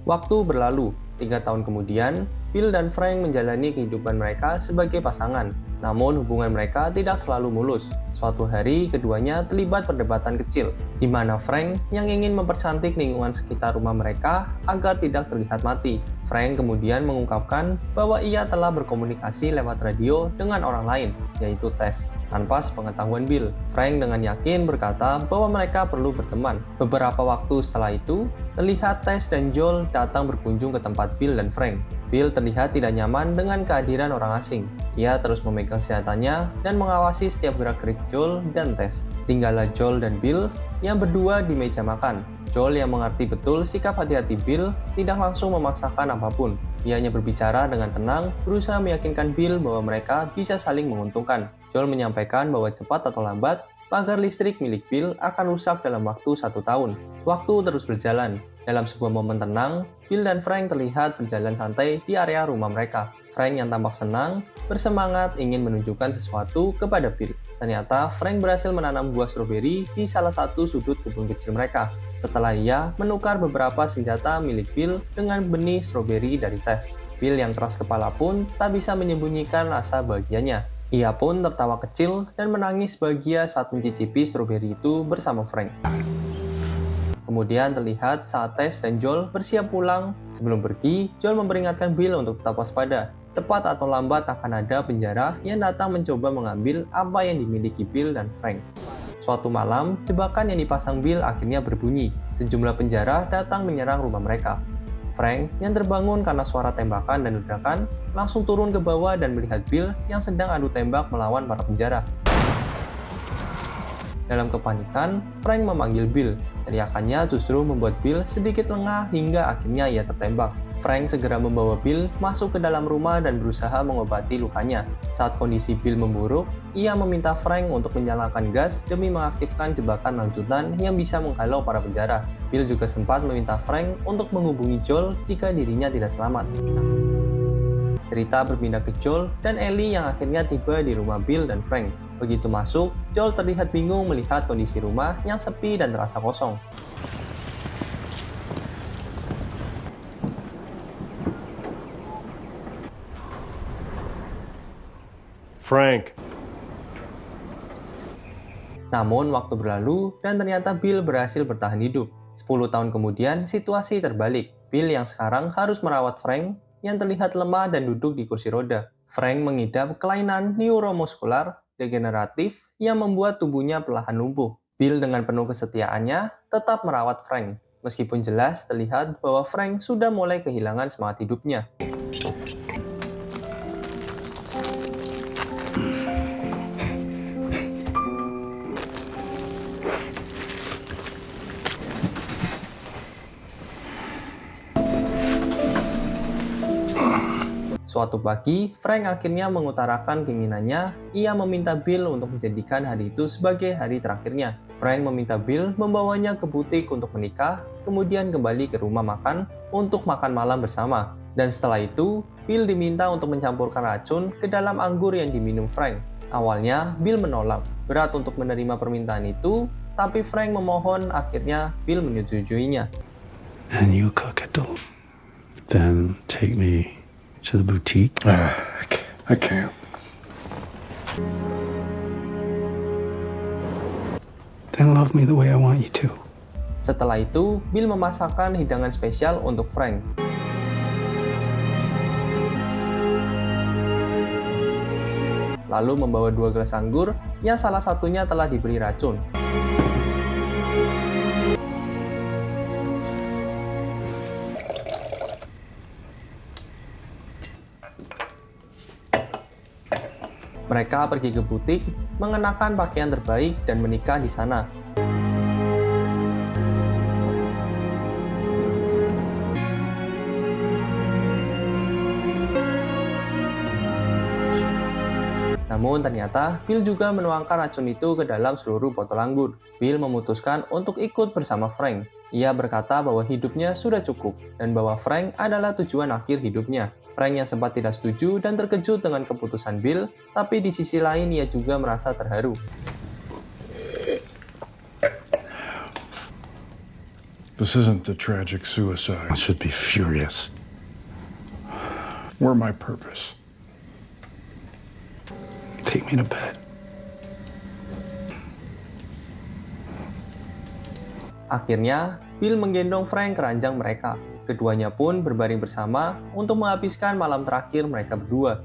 [SPEAKER 2] Waktu berlalu, 3 tahun kemudian, Bill dan Frank menjalani kehidupan mereka sebagai pasangan. Namun hubungan mereka tidak selalu mulus. Suatu hari keduanya terlibat perdebatan kecil, di mana Frank yang ingin mempercantik lingkungan sekitar rumah mereka agar tidak terlihat mati. Frank kemudian mengungkapkan bahwa ia telah berkomunikasi lewat radio dengan orang lain, yaitu Tess, tanpa sepengetahuan Bill. Frank dengan yakin berkata bahwa mereka perlu berteman. Beberapa waktu setelah itu, terlihat Tess dan Joel datang berkunjung ke tempat Bill dan Frank. Bill terlihat tidak nyaman dengan kehadiran orang asing. Ia terus memegang senjatanya dan mengawasi setiap gerak-gerik Joel dan Tess. Tinggallah Joel dan Bill yang berdua di meja makan. Joel yang mengerti betul sikap hati-hati Bill tidak langsung memaksakan apapun. Ia hanya berbicara dengan tenang, berusaha meyakinkan Bill bahwa mereka bisa saling menguntungkan. Joel menyampaikan bahwa cepat atau lambat, pagar listrik milik Bill akan rusak dalam waktu 1 tahun. Waktu terus berjalan. Dalam sebuah momen tenang, Bill dan Frank terlihat berjalan santai di area rumah mereka. Frank yang tampak senang, bersemangat ingin menunjukkan sesuatu kepada Bill. Ternyata Frank berhasil menanam buah stroberi di salah satu sudut kebun kecil mereka. Setelah ia menukar beberapa senjata milik Bill dengan benih stroberi dari tes. Bill yang keras kepala pun tak bisa menyembunyikan rasa bahagianya. Ia pun tertawa kecil dan menangis bahagia saat mencicipi stroberi itu bersama Frank. Kemudian terlihat saat Tess dan Joel bersiap pulang. Sebelum pergi, Joel memperingatkan Bill untuk tetap waspada. Cepat atau lambat akan ada penjara yang datang mencoba mengambil apa yang dimiliki Bill dan Frank. Suatu malam, jebakan yang dipasang Bill akhirnya berbunyi. Sejumlah penjara datang menyerang rumah mereka. Frank yang terbangun karena suara tembakan dan ledakan langsung turun ke bawah dan melihat Bill yang sedang adu tembak melawan para penjara. Dalam kepanikan, Frank memanggil Bill. Teriakannya justru membuat Bill sedikit lengah hingga akhirnya ia tertembak. Frank segera membawa Bill masuk ke dalam rumah dan berusaha mengobati lukanya. Saat kondisi Bill memburuk, ia meminta Frank untuk menyalakan gas demi mengaktifkan jebakan lanjutan yang bisa menghalau para penjara. Bill juga sempat meminta Frank untuk menghubungi Joel jika dirinya tidak selamat. Cerita berpindah ke Joel dan Ellie yang akhirnya tiba di rumah Bill dan Frank. Begitu masuk, Joel terlihat bingung melihat kondisi rumah yang sepi dan terasa kosong.
[SPEAKER 1] Frank.
[SPEAKER 2] Namun waktu berlalu dan ternyata Bill berhasil bertahan hidup. 10 tahun kemudian situasi terbalik. Bill yang sekarang harus merawat Frank yang terlihat lemah dan duduk di kursi roda. Frank mengidap kelainan neuromuskular degeneratif yang membuat tubuhnya perlahan lumpuh. Bill dengan penuh kesetiaannya tetap merawat Frank, meskipun jelas terlihat bahwa Frank sudah mulai kehilangan semangat hidupnya. Suatu pagi, Frank akhirnya mengutarakan keinginannya. Ia meminta Bill untuk menjadikan hari itu sebagai hari terakhirnya. Frank meminta Bill membawanya ke butik untuk menikah, kemudian kembali ke rumah makan untuk makan malam bersama. Dan setelah itu, Bill diminta untuk mencampurkan racun ke dalam anggur yang diminum Frank. Awalnya, Bill menolak. Berat untuk menerima permintaan itu, tapi Frank memohon, akhirnya Bill menyetujuinya.
[SPEAKER 5] And you cook it, then take me to the boutique.
[SPEAKER 1] I can't.
[SPEAKER 5] Then love me the way I want you to.
[SPEAKER 2] Setelah itu, Bill memasakkan hidangan spesial untuk Frank. Lalu membawa 2 gelas anggur yang salah satunya telah diberi racun. Mereka pergi ke butik, mengenakan pakaian terbaik dan menikah di sana. Namun ternyata Bill juga menuangkan racun itu ke dalam seluruh botol anggur. Bill memutuskan untuk ikut bersama Frank. Ia berkata bahwa hidupnya sudah cukup dan bahwa Frank adalah tujuan akhir hidupnya. Frank yang sempat tidak setuju dan terkejut dengan keputusan Bill, tapi di sisi lain ia juga merasa terharu.
[SPEAKER 7] This isn't the tragic suicide.
[SPEAKER 5] I should be furious.
[SPEAKER 7] We're my purpose.
[SPEAKER 5] Take me to bed.
[SPEAKER 2] Akhirnya, Bill menggendong Frank ke ranjang mereka. Keduanya pun berbaring bersama untuk menghabiskan malam terakhir mereka berdua.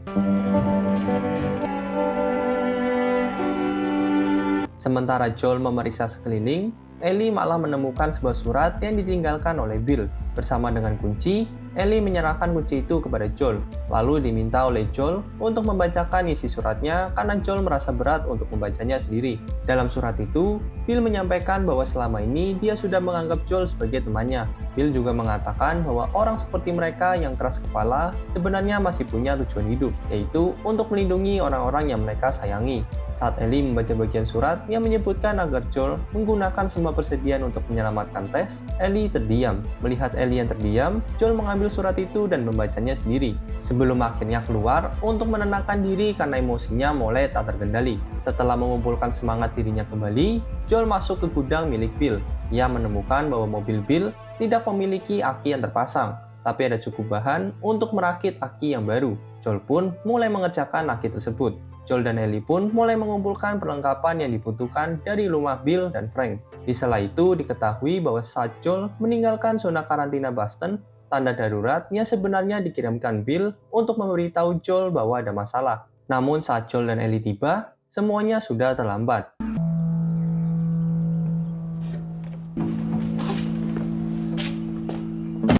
[SPEAKER 2] Sementara Joel memeriksa sekeliling, Ellie malah menemukan sebuah surat yang ditinggalkan oleh Bill. Bersama dengan kunci, Ellie menyerahkan kunci itu kepada Joel, lalu diminta oleh Joel untuk membacakan isi suratnya karena Joel merasa berat untuk membacanya sendiri. Dalam surat itu, Bill menyampaikan bahwa selama ini dia sudah menganggap Joel sebagai temannya. Bill juga mengatakan bahwa orang seperti mereka yang keras kepala sebenarnya masih punya tujuan hidup, yaitu untuk melindungi orang-orang yang mereka sayangi. Saat Ellie membaca bagian surat yang menyebutkan agar Joel menggunakan semua persediaan untuk menyelamatkan Tess, Ellie terdiam. Melihat Ellie yang terdiam, Joel mengambil surat itu dan membacanya sendiri. Sebelum akhirnya keluar untuk menenangkan diri karena emosinya mulai tak terkendali. Setelah mengumpulkan semangat dirinya kembali, Joel masuk ke gudang milik Bill. Ia menemukan bahwa mobil Bill tidak memiliki aki yang terpasang, tapi ada cukup bahan untuk merakit aki yang baru. Joel pun mulai mengerjakan aki tersebut. Joel dan Ellie pun mulai mengumpulkan perlengkapan yang dibutuhkan dari rumah Bill dan Frank. Di sela itu diketahui bahwa saat Joel meninggalkan zona karantina Boston, tanda darurat yang sebenarnya dikirimkan Bill untuk memberitahu Joel bahwa ada masalah. Namun saat Joel dan Ellie tiba, semuanya sudah terlambat.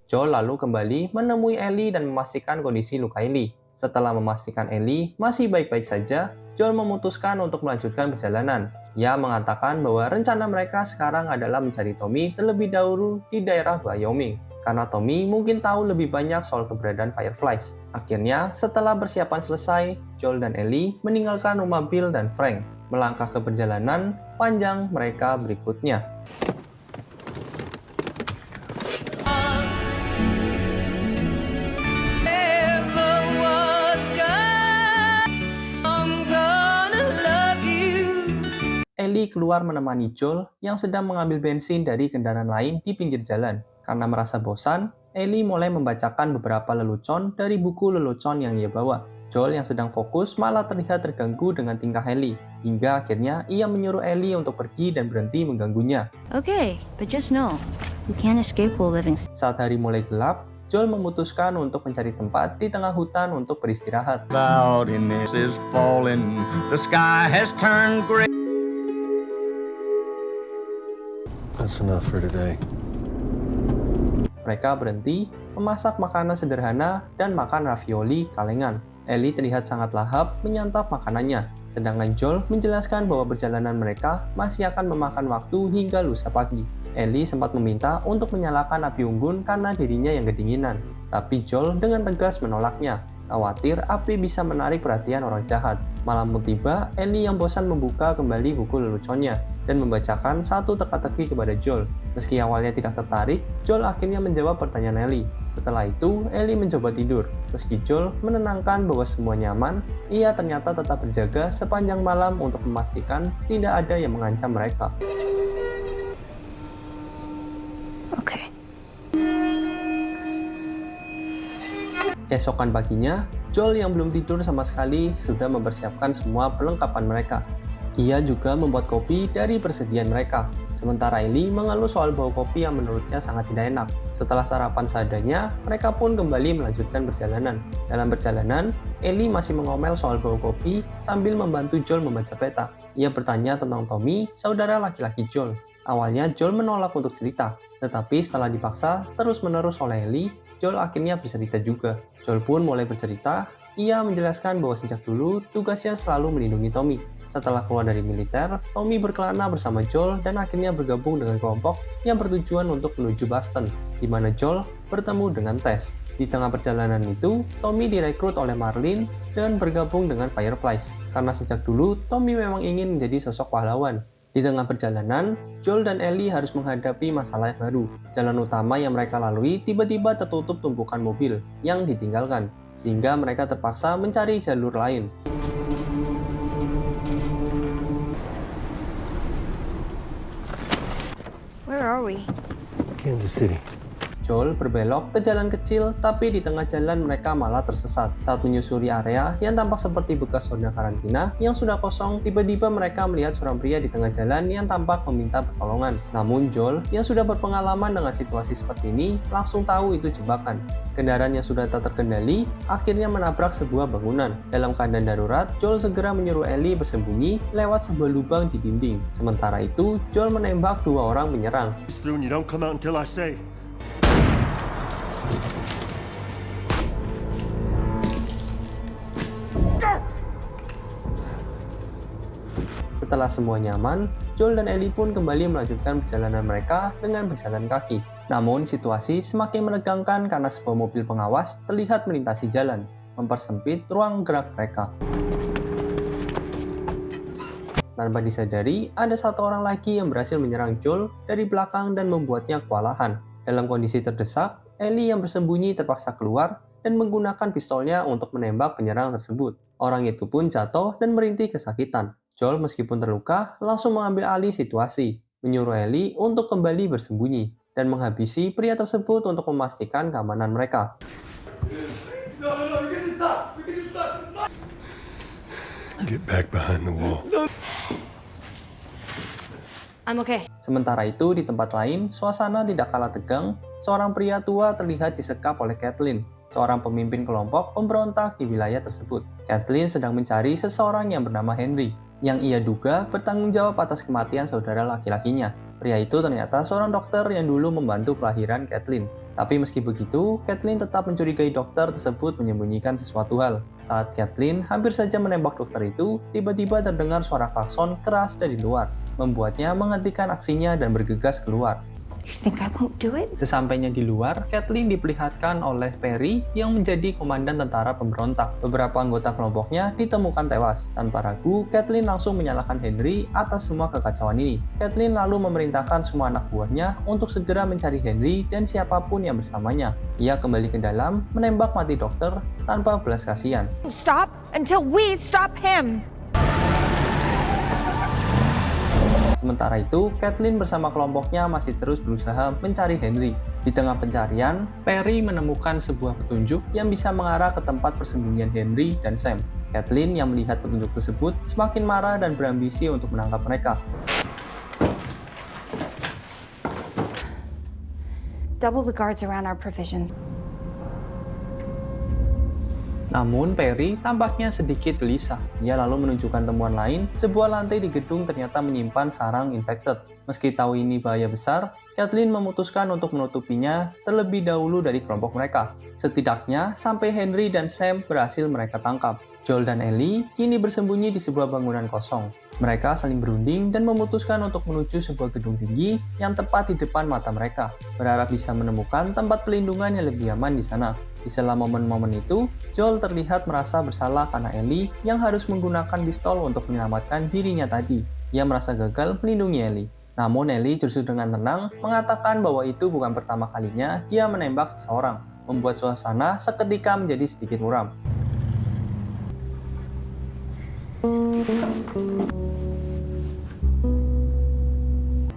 [SPEAKER 2] Joel lalu kembali menemui Ellie dan memastikan kondisi luka Ellie. Setelah memastikan Ellie masih baik-baik saja, Joel memutuskan untuk melanjutkan perjalanan. Ia mengatakan bahwa rencana mereka sekarang adalah mencari Tommy terlebih dahulu di daerah Wyoming, karena Tommy mungkin tahu lebih banyak soal keberadaan Fireflies. Akhirnya, setelah persiapan selesai, Joel dan Ellie meninggalkan rumah Bill dan Frank, melangkah ke perjalanan panjang mereka berikutnya. Ellie keluar menemani Joel yang sedang mengambil bensin dari kendaraan lain di pinggir jalan. Karena merasa bosan, Ellie mulai membacakan beberapa lelucon dari buku lelucon yang ia bawa. Joel yang sedang fokus malah terlihat terganggu dengan tingkah Ellie, hingga akhirnya ia menyuruh Ellie untuk pergi dan berhenti mengganggunya.
[SPEAKER 3] Okay, but just know, you can't escape while living.
[SPEAKER 2] Saat hari mulai gelap, Joel memutuskan untuk mencari tempat di tengah hutan untuk beristirahat.
[SPEAKER 8] Cloudiness is falling, the sky has turned gray.
[SPEAKER 1] That's enough for today.
[SPEAKER 2] Mereka berhenti, memasak makanan sederhana, dan makan ravioli kalengan. Ellie terlihat sangat lahap menyantap makanannya, sedangkan Joel menjelaskan bahwa perjalanan mereka masih akan memakan waktu hingga lusa pagi. Ellie sempat meminta untuk menyalakan api unggun karena dirinya yang kedinginan, tapi Joel dengan tegas menolaknya, khawatir api bisa menarik perhatian orang jahat. Malam pun tiba, Ellie yang bosan membuka kembali buku leluconnya dan membacakan satu teka-teki kepada Joel. Meski awalnya tidak tertarik, Joel akhirnya menjawab pertanyaan Ellie. Setelah itu, Ellie mencoba tidur. Meski Joel menenangkan bahwa semua nyaman, ia ternyata tetap berjaga sepanjang malam untuk memastikan tidak ada yang mengancam mereka.
[SPEAKER 3] Okay.
[SPEAKER 2] Keesokan paginya, Joel yang belum tidur sama sekali sudah mempersiapkan semua perlengkapan mereka. Ia juga membuat kopi dari persediaan mereka. Sementara Ellie mengeluh soal bau kopi yang menurutnya sangat tidak enak. Setelah sarapan seadanya, mereka pun kembali melanjutkan perjalanan. Dalam perjalanan, Ellie masih mengomel soal bau kopi sambil membantu Joel membaca peta. Ia bertanya tentang Tommy, saudara laki-laki Joel. Awalnya Joel menolak untuk cerita, tetapi setelah dipaksa terus-menerus oleh Ellie, Joel akhirnya bercerita juga. Joel pun mulai bercerita. Ia menjelaskan bahwa sejak dulu tugasnya selalu melindungi Tommy. Setelah keluar dari militer, Tommy berkelana bersama Joel dan akhirnya bergabung dengan kelompok yang bertujuan untuk menuju Boston, di mana Joel bertemu dengan Tess. Di tengah perjalanan itu, Tommy direkrut oleh Marlene dan bergabung dengan Fireflies. Karena sejak dulu, Tommy memang ingin menjadi sosok pahlawan. Di tengah perjalanan, Joel dan Ellie harus menghadapi masalah baru. Jalan utama yang mereka lalui tiba-tiba tertutup tumpukan mobil yang ditinggalkan, sehingga mereka terpaksa mencari jalur lain.
[SPEAKER 3] Where are we?
[SPEAKER 1] Kansas City.
[SPEAKER 2] Joel berbelok ke jalan kecil, tapi di tengah jalan mereka malah tersesat. Saat menyusuri area yang tampak seperti bekas zona karantina yang sudah kosong, tiba-tiba mereka melihat seorang pria di tengah jalan yang tampak meminta pertolongan. Namun Joel, yang sudah berpengalaman dengan situasi seperti ini, langsung tahu itu jebakan. Kendaraan yang sudah tak terkendali akhirnya menabrak sebuah bangunan. Dalam keadaan darurat, Joel segera menyuruh Ellie bersembunyi lewat sebuah lubang di dinding. Sementara itu, Joel menembak dua orang penyerang.
[SPEAKER 7] It's through and you don't come out until I say.
[SPEAKER 2] Setelah semua nyaman, Joel dan Ellie pun kembali melanjutkan perjalanan mereka dengan berjalan kaki. Namun situasi semakin menegangkan karena sebuah mobil pengawas terlihat melintasi jalan, mempersempit ruang gerak mereka. Tanpa disadari, ada satu orang lagi yang berhasil menyerang Joel dari belakang dan membuatnya kewalahan. Dalam kondisi terdesak, Ellie yang bersembunyi terpaksa keluar dan menggunakan pistolnya untuk menembak penyerang tersebut. Orang itu pun jatuh dan merintih kesakitan. Joel meskipun terluka, langsung mengambil alih situasi, menyuruh Ellie untuk kembali bersembunyi, dan menghabisi pria tersebut untuk memastikan keamanan mereka.
[SPEAKER 7] Get back behind the wall.
[SPEAKER 6] I'm okay.
[SPEAKER 2] Sementara itu, di tempat lain, suasana tidak kalah tegang. Seorang pria tua terlihat disekap oleh Kathleen, seorang pemimpin kelompok pemberontak di wilayah tersebut. Kathleen sedang mencari seseorang yang bernama Henry, yang ia duga bertanggung jawab atas kematian saudara laki-lakinya. Pria itu ternyata seorang dokter yang dulu membantu kelahiran Kathleen. Tapi meski begitu, Kathleen tetap mencurigai dokter tersebut menyembunyikan sesuatu hal. Saat Kathleen hampir saja menembak dokter itu, tiba-tiba terdengar suara klakson keras dari luar, membuatnya menghentikan aksinya dan bergegas keluar.
[SPEAKER 3] You think I won't do it?
[SPEAKER 2] Sesampainya di luar, Kathleen diperlihatkan oleh Perry yang menjadi komandan tentara pemberontak. Beberapa anggota kelompoknya ditemukan tewas. Tanpa ragu, Kathleen langsung menyalahkan Henry atas semua kekacauan ini. Kathleen lalu memerintahkan semua anak buahnya untuk segera mencari Henry dan siapapun yang bersamanya. Ia kembali ke dalam, menembak mati dokter tanpa belas kasihan.
[SPEAKER 9] Stop until we stop him.
[SPEAKER 2] Sementara itu, Kathleen bersama kelompoknya masih terus berusaha mencari Henry. Di tengah pencarian, Perry menemukan sebuah petunjuk yang bisa mengarah ke tempat persembunyian Henry dan Sam. Kathleen yang melihat petunjuk tersebut semakin marah dan berambisi untuk menangkap mereka.
[SPEAKER 9] Double the guards around our provisions.
[SPEAKER 2] Namun Perry tampaknya sedikit gelisah. Ia lalu menunjukkan temuan lain, sebuah lantai di gedung ternyata menyimpan sarang infected. Meski tahu ini bahaya besar, Kathleen memutuskan untuk menutupinya terlebih dahulu dari kelompok mereka. Setidaknya sampai Henry dan Sam berhasil mereka tangkap. Joel dan Ellie kini bersembunyi di sebuah bangunan kosong. Mereka saling berunding dan memutuskan untuk menuju sebuah gedung tinggi yang tepat di depan mata mereka, berharap bisa menemukan tempat pelindungan yang lebih aman di sana. Di selama momen-momen itu, Joel terlihat merasa bersalah karena Ellie yang harus menggunakan pistol untuk menyelamatkan dirinya tadi. Ia merasa gagal melindungi Ellie. Namun Ellie justru dengan tenang mengatakan bahwa itu bukan pertama kalinya dia menembak seseorang, membuat suasana seketika menjadi sedikit muram.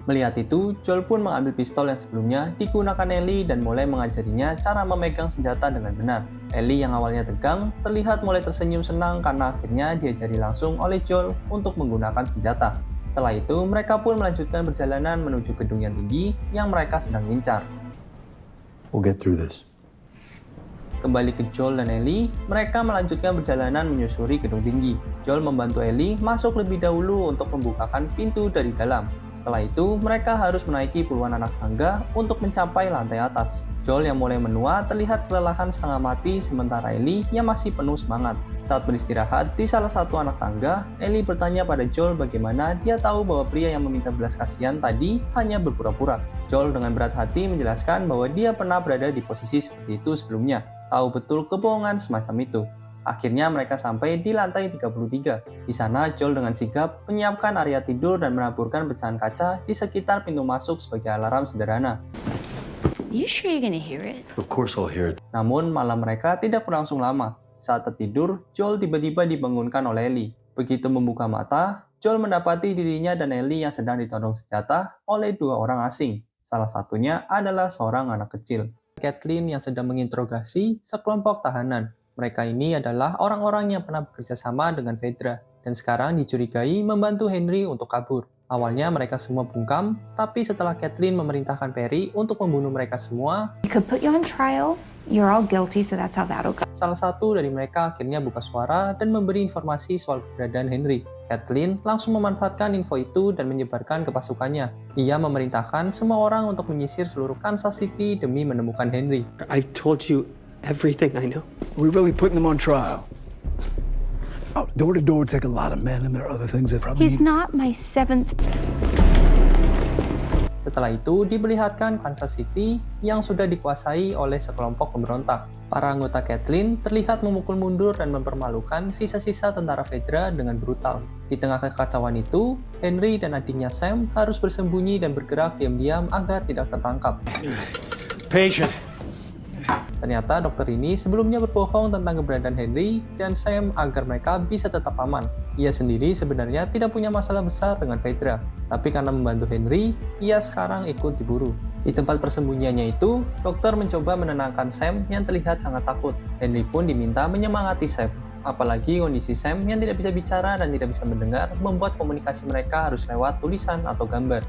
[SPEAKER 2] Melihat itu, Joel pun mengambil pistol yang sebelumnya digunakan Ellie dan mulai mengajarinya cara memegang senjata dengan benar. Ellie yang awalnya tegang, terlihat mulai tersenyum senang karena akhirnya diajari langsung oleh Joel untuk menggunakan senjata. Setelah itu, mereka pun melanjutkan perjalanan menuju gedung yang tinggi yang mereka sedang incar.
[SPEAKER 1] We'll get through this.
[SPEAKER 2] Kembali ke Joel dan Ellie, mereka melanjutkan perjalanan menyusuri gedung tinggi. Joel membantu Ellie masuk lebih dahulu untuk membukakan pintu dari dalam. Setelah itu, mereka harus menaiki puluhan anak tangga untuk mencapai lantai atas. Joel yang mulai menua terlihat kelelahan setengah mati, sementara Ellie yang masih penuh semangat. Saat beristirahat di salah satu anak tangga, Ellie bertanya pada Joel bagaimana dia tahu bahwa pria yang meminta belas kasihan tadi hanya berpura-pura. Joel dengan berat hati menjelaskan bahwa dia pernah berada di posisi seperti itu sebelumnya, tahu betul kebohongan semacam itu. Akhirnya mereka sampai di lantai 33. Di sana, Joel dengan sigap menyiapkan area tidur dan menaburkan pecahan kaca di sekitar pintu masuk sebagai alarm sederhana.
[SPEAKER 6] You sure you're gonna hear it?
[SPEAKER 1] Of course I'll hear it.
[SPEAKER 2] Namun malam mereka tidak berlangsung lama. Saat tertidur, Joel tiba-tiba dibangunkan oleh Ellie. Begitu membuka mata, Joel mendapati dirinya dan Ellie yang sedang ditodong senjata oleh dua orang asing. Salah satunya adalah seorang anak kecil. Kathleen yang sedang menginterogasi sekelompok tahanan. Mereka ini adalah orang-orang yang pernah bekerja sama dengan Fedra dan sekarang dicurigai membantu Henry untuk kabur. Awalnya mereka semua bungkam, tapi setelah Kathleen memerintahkan Perry untuk membunuh mereka semua,
[SPEAKER 9] We could put you on trial. You're all guilty, so that's how that'll go.
[SPEAKER 2] salah satu dari mereka akhirnya buka suara dan memberi informasi soal keberadaan Henry. Kathleen langsung memanfaatkan info itu dan menyebarkan ke pasukannya. Ia memerintahkan semua orang untuk menyisir seluruh Kansas City demi menemukan Henry.
[SPEAKER 1] I've told you everything I know.
[SPEAKER 7] Are we really putting them on trial?
[SPEAKER 5] Door to door take a lot of men, and there are other things that probably.
[SPEAKER 9] He's not my seventh.
[SPEAKER 2] Setelah itu diperlihatkan Kansas City yang sudah dikuasai oleh sekelompok pemberontak. Para anggota Kathleen terlihat memukul mundur dan mempermalukan sisa-sisa tentara Fedra dengan brutal. Di tengah kekacauan itu, Henry dan adiknya Sam harus bersembunyi dan bergerak diam-diam agar tidak tertangkap.
[SPEAKER 1] Patient.
[SPEAKER 2] Ternyata dokter ini sebelumnya berbohong tentang keberadaan Henry dan Sam agar mereka bisa tetap aman. Ia sendiri sebenarnya tidak punya masalah besar dengan Fedra, tapi karena membantu Henry, ia sekarang ikut diburu. Di tempat persembunyiannya itu, dokter mencoba menenangkan Sam yang terlihat sangat takut. Henry pun diminta menyemangati Sam. Apalagi kondisi Sam yang tidak bisa bicara dan tidak bisa mendengar membuat komunikasi mereka harus lewat tulisan atau gambar.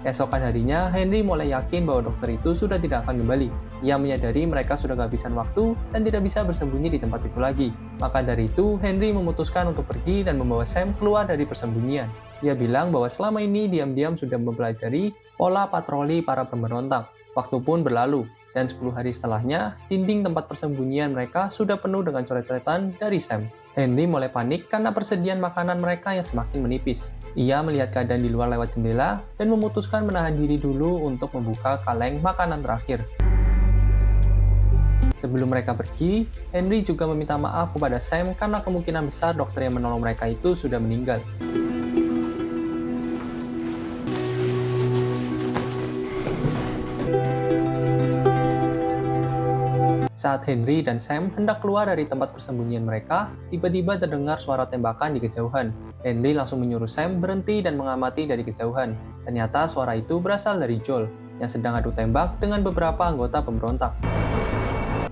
[SPEAKER 2] Keesokan harinya, Henry mulai yakin bahwa dokter itu sudah tidak akan kembali. Ia menyadari mereka sudah kehabisan waktu dan tidak bisa bersembunyi di tempat itu lagi. Maka dari itu, Henry memutuskan untuk pergi dan membawa Sam keluar dari persembunyian. Ia bilang bahwa selama ini diam-diam sudah mempelajari pola patroli para pemberontak. Waktu pun berlalu, dan 10 hari setelahnya, dinding tempat persembunyian mereka sudah penuh dengan coret-coretan dari Sam. Henry mulai panik karena persediaan makanan mereka yang semakin menipis. Ia melihat keadaan di luar lewat jendela dan memutuskan menahan diri dulu untuk membuka kaleng makanan terakhir. Sebelum mereka pergi, Henry juga meminta maaf kepada Sam karena kemungkinan besar dokter yang menolong mereka itu sudah meninggal. Saat Henry dan Sam hendak keluar dari tempat persembunyian mereka, tiba-tiba terdengar suara tembakan di kejauhan. Henry langsung menyuruh Sam berhenti dan mengamati dari kejauhan. Ternyata suara itu berasal dari Joel, yang sedang adu tembak dengan beberapa anggota pemberontak.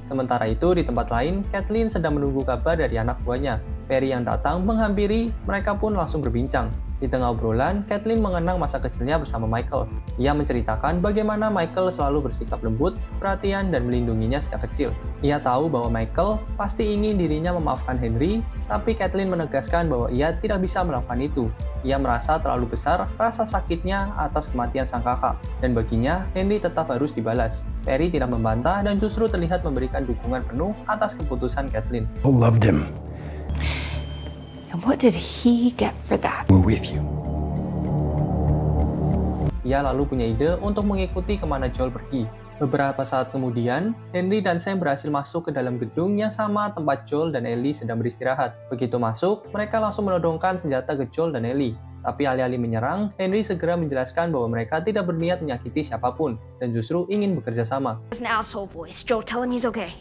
[SPEAKER 2] Sementara itu, di tempat lain, Kathleen sedang menunggu kabar dari anak buahnya. Perry yang datang menghampiri, mereka pun langsung berbincang. Di tengah obrolan, Kathleen mengenang masa kecilnya bersama Michael. Ia menceritakan bagaimana Michael selalu bersikap lembut, perhatian, dan melindunginya sejak kecil. Ia tahu bahwa Michael pasti ingin dirinya memaafkan Henry, tapi Kathleen menegaskan bahwa ia tidak bisa melakukan itu. Ia merasa terlalu besar rasa sakitnya atas kematian sang kakak, dan baginya Henry tetap harus dibalas. Perry tidak membantah dan justru terlihat memberikan dukungan penuh atas keputusan Kathleen.
[SPEAKER 5] I loved him.
[SPEAKER 9] And what did he get for that?
[SPEAKER 1] We're with you.
[SPEAKER 2] Ia lalu punya ide untuk mengikuti kemana Joel pergi. Beberapa saat kemudian, Henry dan Sam berhasil masuk ke dalam gedung yang sama tempat Joel dan Ellie sedang beristirahat. Begitu masuk, mereka langsung menodongkan senjata ke Joel dan Ellie. Tapi alih-alih menyerang, Henry segera menjelaskan bahwa mereka tidak berniat menyakiti siapapun dan justru ingin bekerja sama.
[SPEAKER 6] There's an asshole voice. Joe, tell him he's okay.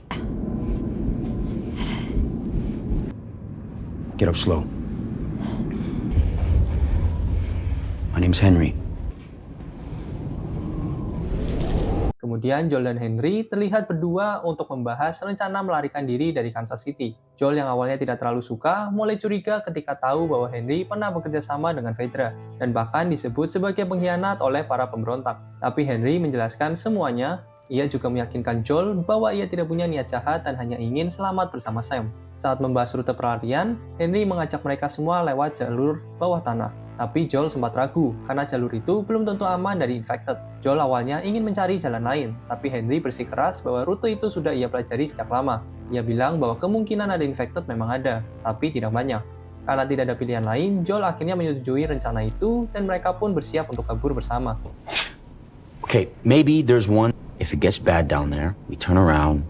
[SPEAKER 1] Get up slow. My name's Henry.
[SPEAKER 2] Kemudian Joel dan Henry terlihat berdua untuk membahas rencana melarikan diri dari Kansas City. Joel yang awalnya tidak terlalu suka, mulai curiga ketika tahu bahwa Henry pernah bekerja sama dengan Fedra, dan bahkan disebut sebagai pengkhianat oleh para pemberontak. Tapi Henry menjelaskan semuanya. Ia juga meyakinkan Joel bahwa ia tidak punya niat jahat dan hanya ingin selamat bersama Sam. Saat membahas rute pelarian, Henry mengajak mereka semua lewat jalur bawah tanah. Tapi Joel sempat ragu, karena jalur itu belum tentu aman dari infected. Joel awalnya ingin mencari jalan lain, tapi Henry bersikeras bahwa rute itu sudah ia pelajari sejak lama. Ia bilang bahwa kemungkinan ada infected memang ada, tapi tidak banyak. Karena tidak ada pilihan lain, Joel akhirnya menyetujui rencana itu, dan mereka pun bersiap untuk kabur bersama.
[SPEAKER 10] Okay, maybe there's one. If it gets bad down there, we turn around.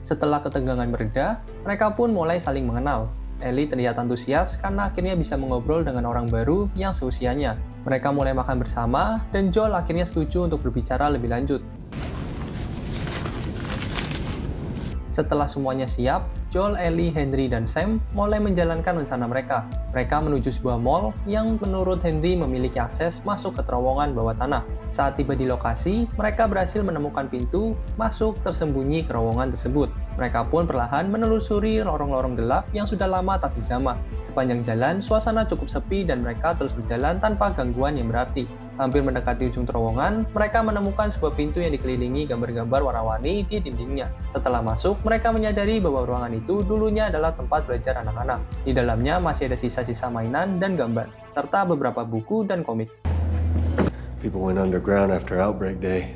[SPEAKER 2] Setelah ketegangan mereda, mereka pun mulai saling mengenal. Ellie terlihat antusias karena akhirnya bisa mengobrol dengan orang baru yang seusianya. Mereka mulai makan bersama, dan Joel akhirnya setuju untuk berbicara lebih lanjut. Setelah semuanya siap, Joel, Ellie, Henry, dan Sam mulai menjalankan rencana mereka. Mereka menuju sebuah mall yang menurut Henry memiliki akses masuk ke terowongan bawah tanah. Saat tiba di lokasi, mereka berhasil menemukan pintu masuk tersembunyi ke terowongan tersebut. Mereka pun perlahan menelusuri lorong-lorong gelap yang sudah lama tak dijamah. Sepanjang jalan, suasana cukup sepi dan mereka terus berjalan tanpa gangguan yang berarti. Hampir mendekati ujung terowongan, mereka menemukan sebuah pintu yang dikelilingi gambar-gambar warna-warni di dindingnya. Setelah masuk, mereka menyadari bahwa ruangan itu dulunya adalah tempat belajar anak-anak. Di dalamnya masih ada sisa-sisa mainan dan gambar, serta beberapa buku dan komik.
[SPEAKER 7] People went underground after Outbreak Day.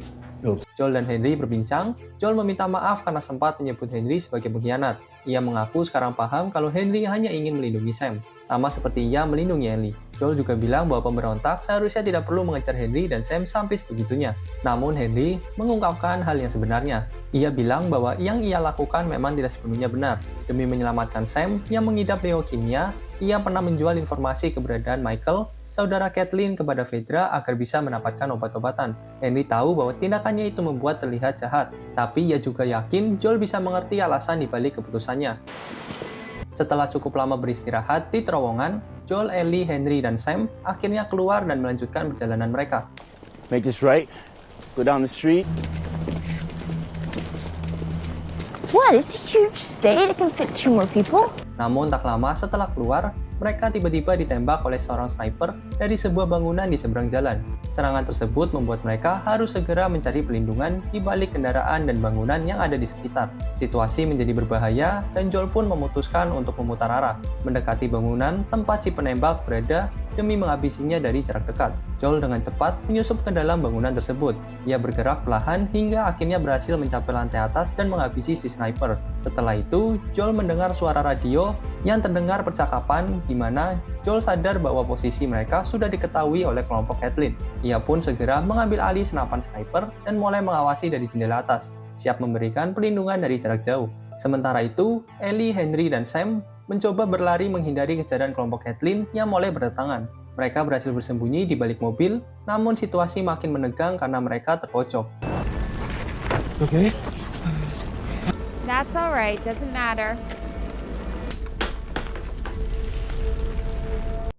[SPEAKER 2] Joel dan Henry berbincang. Joel meminta maaf karena sempat menyebut Henry sebagai pengkhianat. Ia mengaku sekarang paham kalau Henry hanya ingin melindungi Sam, sama seperti ia melindungi Ellie. Joel juga bilang bahwa pemberontak seharusnya tidak perlu mengejar Henry dan Sam sampai sebegitunya. Namun Henry mengungkapkan hal yang sebenarnya. Ia bilang bahwa yang ia lakukan memang tidak sepenuhnya benar. Demi menyelamatkan Sam yang mengidap leukemia, ia pernah menjual informasi keberadaan Michael, saudara Kathleen, kepada Fedra agar bisa mendapatkan obat-obatan. Henry tahu bahwa tindakannya itu membuat terlihat jahat, tapi ia juga yakin Joel bisa mengerti alasan dibalik keputusannya. Setelah cukup lama beristirahat di terowongan, Joel, Ellie, Henry, dan Sam akhirnya keluar dan melanjutkan perjalanan mereka.
[SPEAKER 1] Make this right. Go down the street.
[SPEAKER 6] What? It's a huge state. It can fit 2 more people.
[SPEAKER 2] Namun tak lama setelah keluar, mereka tiba-tiba ditembak oleh seorang sniper dari sebuah bangunan di seberang jalan. Serangan tersebut membuat mereka harus segera mencari perlindungan di balik kendaraan dan bangunan yang ada di sekitar. Situasi menjadi berbahaya dan Joel pun memutuskan untuk memutar arah, mendekati bangunan tempat si penembak berada demi menghabisinya dari jarak dekat. Joel dengan cepat menyusup ke dalam bangunan tersebut. Ia bergerak perlahan hingga akhirnya berhasil mencapai lantai atas dan menghabisi si sniper. Setelah itu, Joel mendengar suara radio yang terdengar percakapan di mana Joel sadar bahwa posisi mereka sudah diketahui oleh kelompok Kathleen. Ia pun segera mengambil alih senapan sniper dan mulai mengawasi dari jendela atas, siap memberikan perlindungan dari jarak jauh. Sementara itu, Ellie, Henry, dan Sam mencoba berlari menghindari kejaran kelompok Kathleen yang mulai berdatangan. Mereka berhasil bersembunyi di balik mobil, namun situasi makin menegang karena mereka terpojok.
[SPEAKER 1] Okay.
[SPEAKER 6] That's alright. Doesn't matter.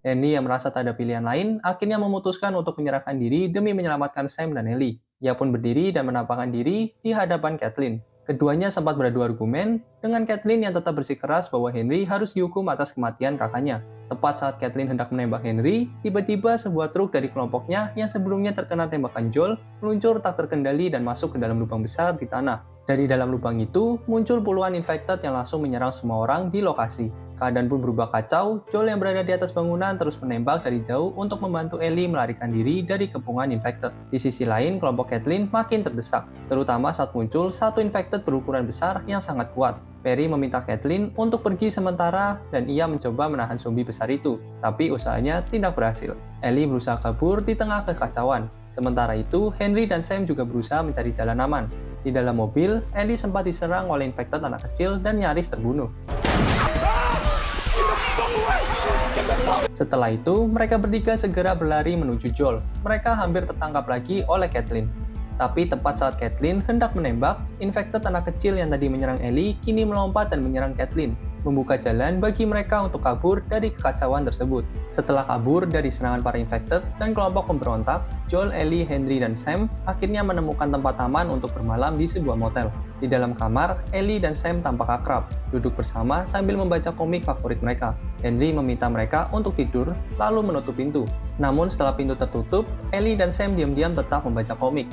[SPEAKER 2] Henry yang merasa tak ada pilihan lain, akhirnya memutuskan untuk menyerahkan diri demi menyelamatkan Sam dan Ellie. Ia pun berdiri dan menampakkan diri di hadapan Kathleen. Keduanya sempat beradu argumen, dengan Kathleen yang tetap bersikeras bahwa Henry harus dihukum atas kematian kakaknya. Tepat saat Kathleen hendak menembak Henry, tiba-tiba sebuah truk dari kelompoknya yang sebelumnya terkena tembakan Joel meluncur tak terkendali dan masuk ke dalam lubang besar di tanah. Dari dalam lubang itu, muncul puluhan infected yang langsung menyerang semua orang di lokasi. Keadaan pun berubah kacau. Joel yang berada di atas bangunan terus menembak dari jauh untuk membantu Ellie melarikan diri dari kepungan infected. Di sisi lain, kelompok Kathleen makin terdesak, terutama saat muncul satu infected berukuran besar yang sangat kuat. Perry meminta Kathleen untuk pergi sementara dan ia mencoba menahan zombie besar itu, tapi usahanya tidak berhasil. Ellie berusaha kabur di tengah kekacauan. Sementara itu, Henry dan Sam juga berusaha mencari jalan aman. Di dalam mobil, Ellie sempat diserang oleh infected anak kecil dan nyaris terbunuh. Setelah itu, mereka bertiga segera berlari menuju Joel. Mereka hampir tertangkap lagi oleh Kathleen. Tapi tepat saat Kathleen hendak menembak, infected anak kecil yang tadi menyerang Ellie kini melompat dan menyerang Kathleen, membuka jalan bagi mereka untuk kabur dari kekacauan tersebut. Setelah kabur dari serangan para infected dan kelompok pemberontak, Joel, Ellie, Henry, dan Sam akhirnya menemukan tempat aman untuk bermalam di sebuah motel. Di dalam kamar, Ellie dan Sam tampak akrab, duduk bersama sambil membaca komik favorit mereka. Henry meminta mereka untuk tidur, lalu menutup pintu. Namun setelah pintu tertutup, Ellie dan Sam diam-diam tetap membaca komik.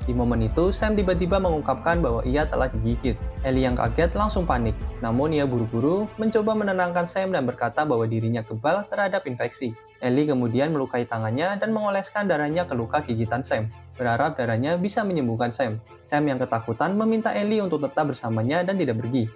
[SPEAKER 2] Di momen itu, Sam tiba-tiba mengungkapkan bahwa ia telah digigit. Ellie yang kaget langsung panik, namun ia buru-buru mencoba menenangkan Sam dan berkata bahwa dirinya kebal terhadap infeksi. Ellie kemudian melukai tangannya dan mengoleskan darahnya ke luka gigitan Sam, berharap darahnya bisa menyembuhkan Sam. Sam yang ketakutan meminta Ellie untuk tetap bersamanya dan tidak pergi.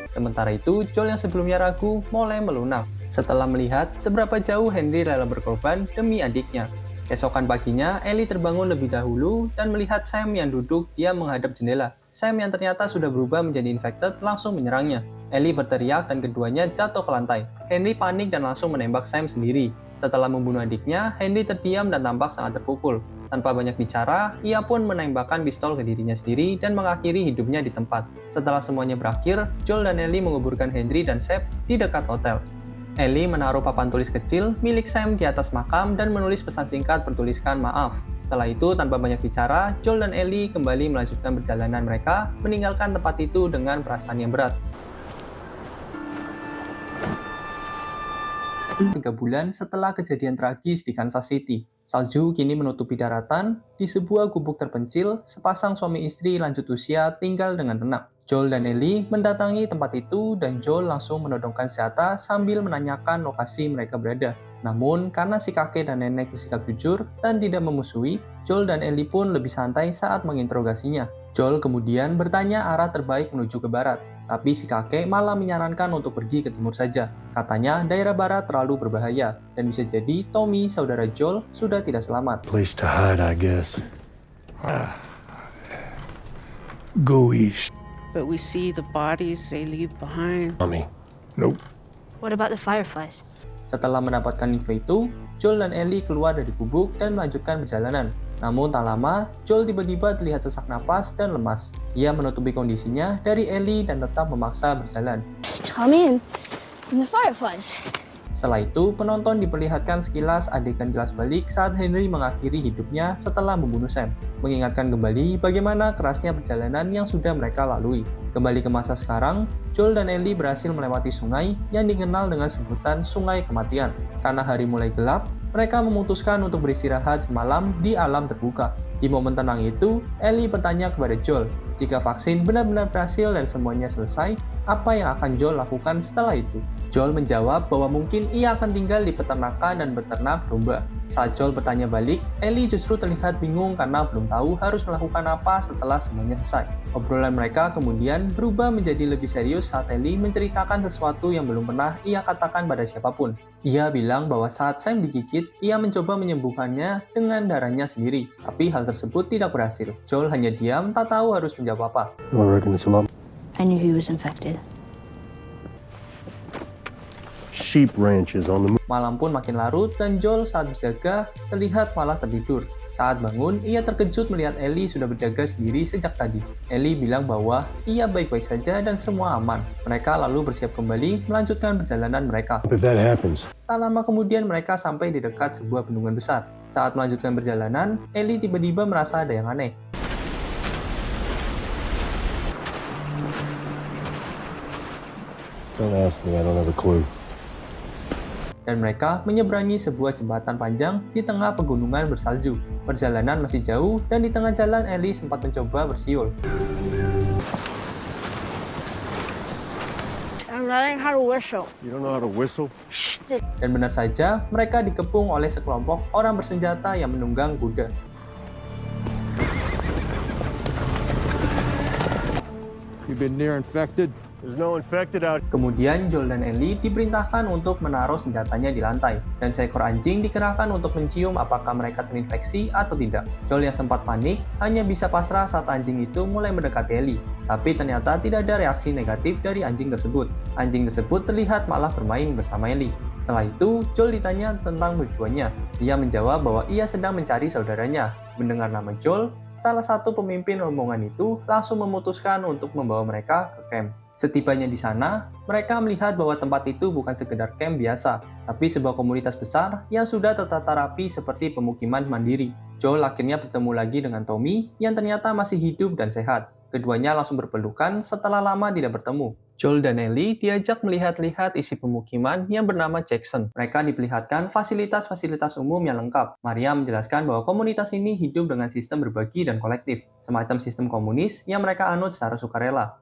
[SPEAKER 2] Sementara itu, Joel yang sebelumnya ragu mulai melunak setelah melihat seberapa jauh Henry rela berkorban demi adiknya. Keesokan paginya, Ellie terbangun lebih dahulu dan melihat Sam yang duduk diam menghadap jendela. Sam yang ternyata sudah berubah menjadi infected langsung menyerangnya. Ellie berteriak dan keduanya jatuh ke lantai. Henry panik dan langsung menembak Sam sendiri. Setelah membunuh adiknya, Henry terdiam dan tampak sangat terpukul. Tanpa banyak bicara, ia pun menembakkan pistol ke dirinya sendiri dan mengakhiri hidupnya di tempat. Setelah semuanya berakhir, Joel dan Ellie menguburkan Henry dan Sam di dekat hotel. Ellie menaruh papan tulis kecil milik Sam di atas makam dan menulis pesan singkat bertuliskan maaf. Setelah itu, tanpa banyak bicara, Joel dan Ellie kembali melanjutkan perjalanan mereka, meninggalkan tempat itu dengan perasaan yang berat. 3 bulan setelah kejadian tragis di Kansas City, salju kini menutupi daratan. Di sebuah gubuk terpencil, sepasang suami istri lanjut usia tinggal dengan tenang. Joel dan Ellie mendatangi tempat itu dan Joel langsung menodongkan senjata sambil menanyakan lokasi mereka berada. Namun, karena si kakek dan nenek bersikap jujur dan tidak memusuhi, Joel dan Ellie pun lebih santai saat menginterogasinya. Joel kemudian bertanya arah terbaik menuju ke barat, tapi si kakek malah menyarankan untuk pergi ke timur saja. Katanya daerah barat terlalu berbahaya, dan bisa jadi Tommy, saudara Joel, sudah tidak selamat.
[SPEAKER 7] Place to hide, I guess.
[SPEAKER 5] Go east.
[SPEAKER 4] But we see the bodies they leave behind.
[SPEAKER 7] Mommy. Nope.
[SPEAKER 6] What about the fireflies?
[SPEAKER 2] Setelah mendapatkan info itu, Joel dan Ellie keluar dari gubuk dan melanjutkan perjalanan. Namun tak lama, Joel tiba-tiba terlihat sesak napas dan lemas. Ia menutupi kondisinya dari Ellie dan tetap memaksa berjalan.
[SPEAKER 6] Tommy and the fireflies.
[SPEAKER 2] Setelah itu, penonton diperlihatkan sekilas adegan kilas balik saat Henry mengakhiri hidupnya setelah membunuh Sam, mengingatkan kembali bagaimana kerasnya perjalanan yang sudah mereka lalui. Kembali ke masa sekarang, Joel dan Ellie berhasil melewati sungai yang dikenal dengan sebutan Sungai Kematian. Karena hari mulai gelap, mereka memutuskan untuk beristirahat semalam di alam terbuka. Di momen tenang itu, Ellie bertanya kepada Joel, jika vaksin benar-benar berhasil dan semuanya selesai, apa yang akan Joel lakukan setelah itu? Joel menjawab bahwa mungkin ia akan tinggal di peternakan dan berternak domba. Saat Joel bertanya balik, Ellie justru terlihat bingung karena belum tahu harus melakukan apa setelah semuanya selesai. Obrolan mereka kemudian berubah menjadi lebih serius saat Ellie menceritakan sesuatu yang belum pernah ia katakan pada siapapun. Ia bilang bahwa saat Sam digigit, ia mencoba menyembuhkannya dengan darahnya sendiri, tapi hal tersebut tidak berhasil. Joel hanya diam, tak tahu harus menjawab apa.
[SPEAKER 7] I reckon it's a lot.
[SPEAKER 6] I knew he was infected.
[SPEAKER 7] Sheep ranches on the
[SPEAKER 2] Malam pun makin larut dan Joel saat berjaga terlihat malah tertidur. Saat bangun, ia terkejut melihat Ellie sudah berjaga sendiri sejak tadi. Ellie bilang bahwa ia baik-baik saja dan semua aman. Mereka lalu bersiap kembali melanjutkan perjalanan mereka.
[SPEAKER 7] If that happens,
[SPEAKER 2] Tak lama kemudian mereka sampai di dekat sebuah bendungan besar. Saat melanjutkan perjalanan, Ellie tiba-tiba merasa ada yang aneh.
[SPEAKER 7] don't ask me, I don't have a clue.
[SPEAKER 2] Dan mereka menyeberangi sebuah jembatan panjang di tengah pegunungan bersalju. Perjalanan masih jauh dan di tengah jalan Ellie sempat mencoba bersiul.
[SPEAKER 6] I'm learning how to whistle.
[SPEAKER 7] You don't know how to whistle?
[SPEAKER 2] Dan benar saja, mereka dikepung oleh sekelompok orang bersenjata yang menunggang kuda.
[SPEAKER 7] You been near infected? There's no infected out.
[SPEAKER 2] Kemudian Joel dan Ellie diperintahkan untuk menaruh senjatanya di lantai, dan seekor anjing dikerahkan untuk mencium apakah mereka terinfeksi atau tidak. Joel yang sempat panik hanya bisa pasrah saat anjing itu mulai mendekati Ellie, tapi ternyata tidak ada reaksi negatif dari anjing tersebut. Anjing tersebut terlihat malah bermain bersama Ellie. Setelah itu, Joel ditanya tentang tujuannya. Ia menjawab bahwa ia sedang mencari saudaranya. Mendengar nama Joel, salah satu pemimpin rombongan itu langsung memutuskan untuk membawa mereka ke camp. Setibanya di sana, mereka melihat bahwa tempat itu bukan sekedar camp biasa, tapi sebuah komunitas besar yang sudah tertata rapi seperti pemukiman mandiri. Joel akhirnya bertemu lagi dengan Tommy yang ternyata masih hidup dan sehat. Keduanya langsung berpelukan setelah lama tidak bertemu. Joel dan Ellie diajak melihat-lihat isi pemukiman yang bernama Jackson. Mereka diperlihatkan fasilitas-fasilitas umum yang lengkap. Maria menjelaskan bahwa komunitas ini hidup dengan sistem berbagi dan kolektif, semacam sistem komunis yang mereka anut secara sukarela.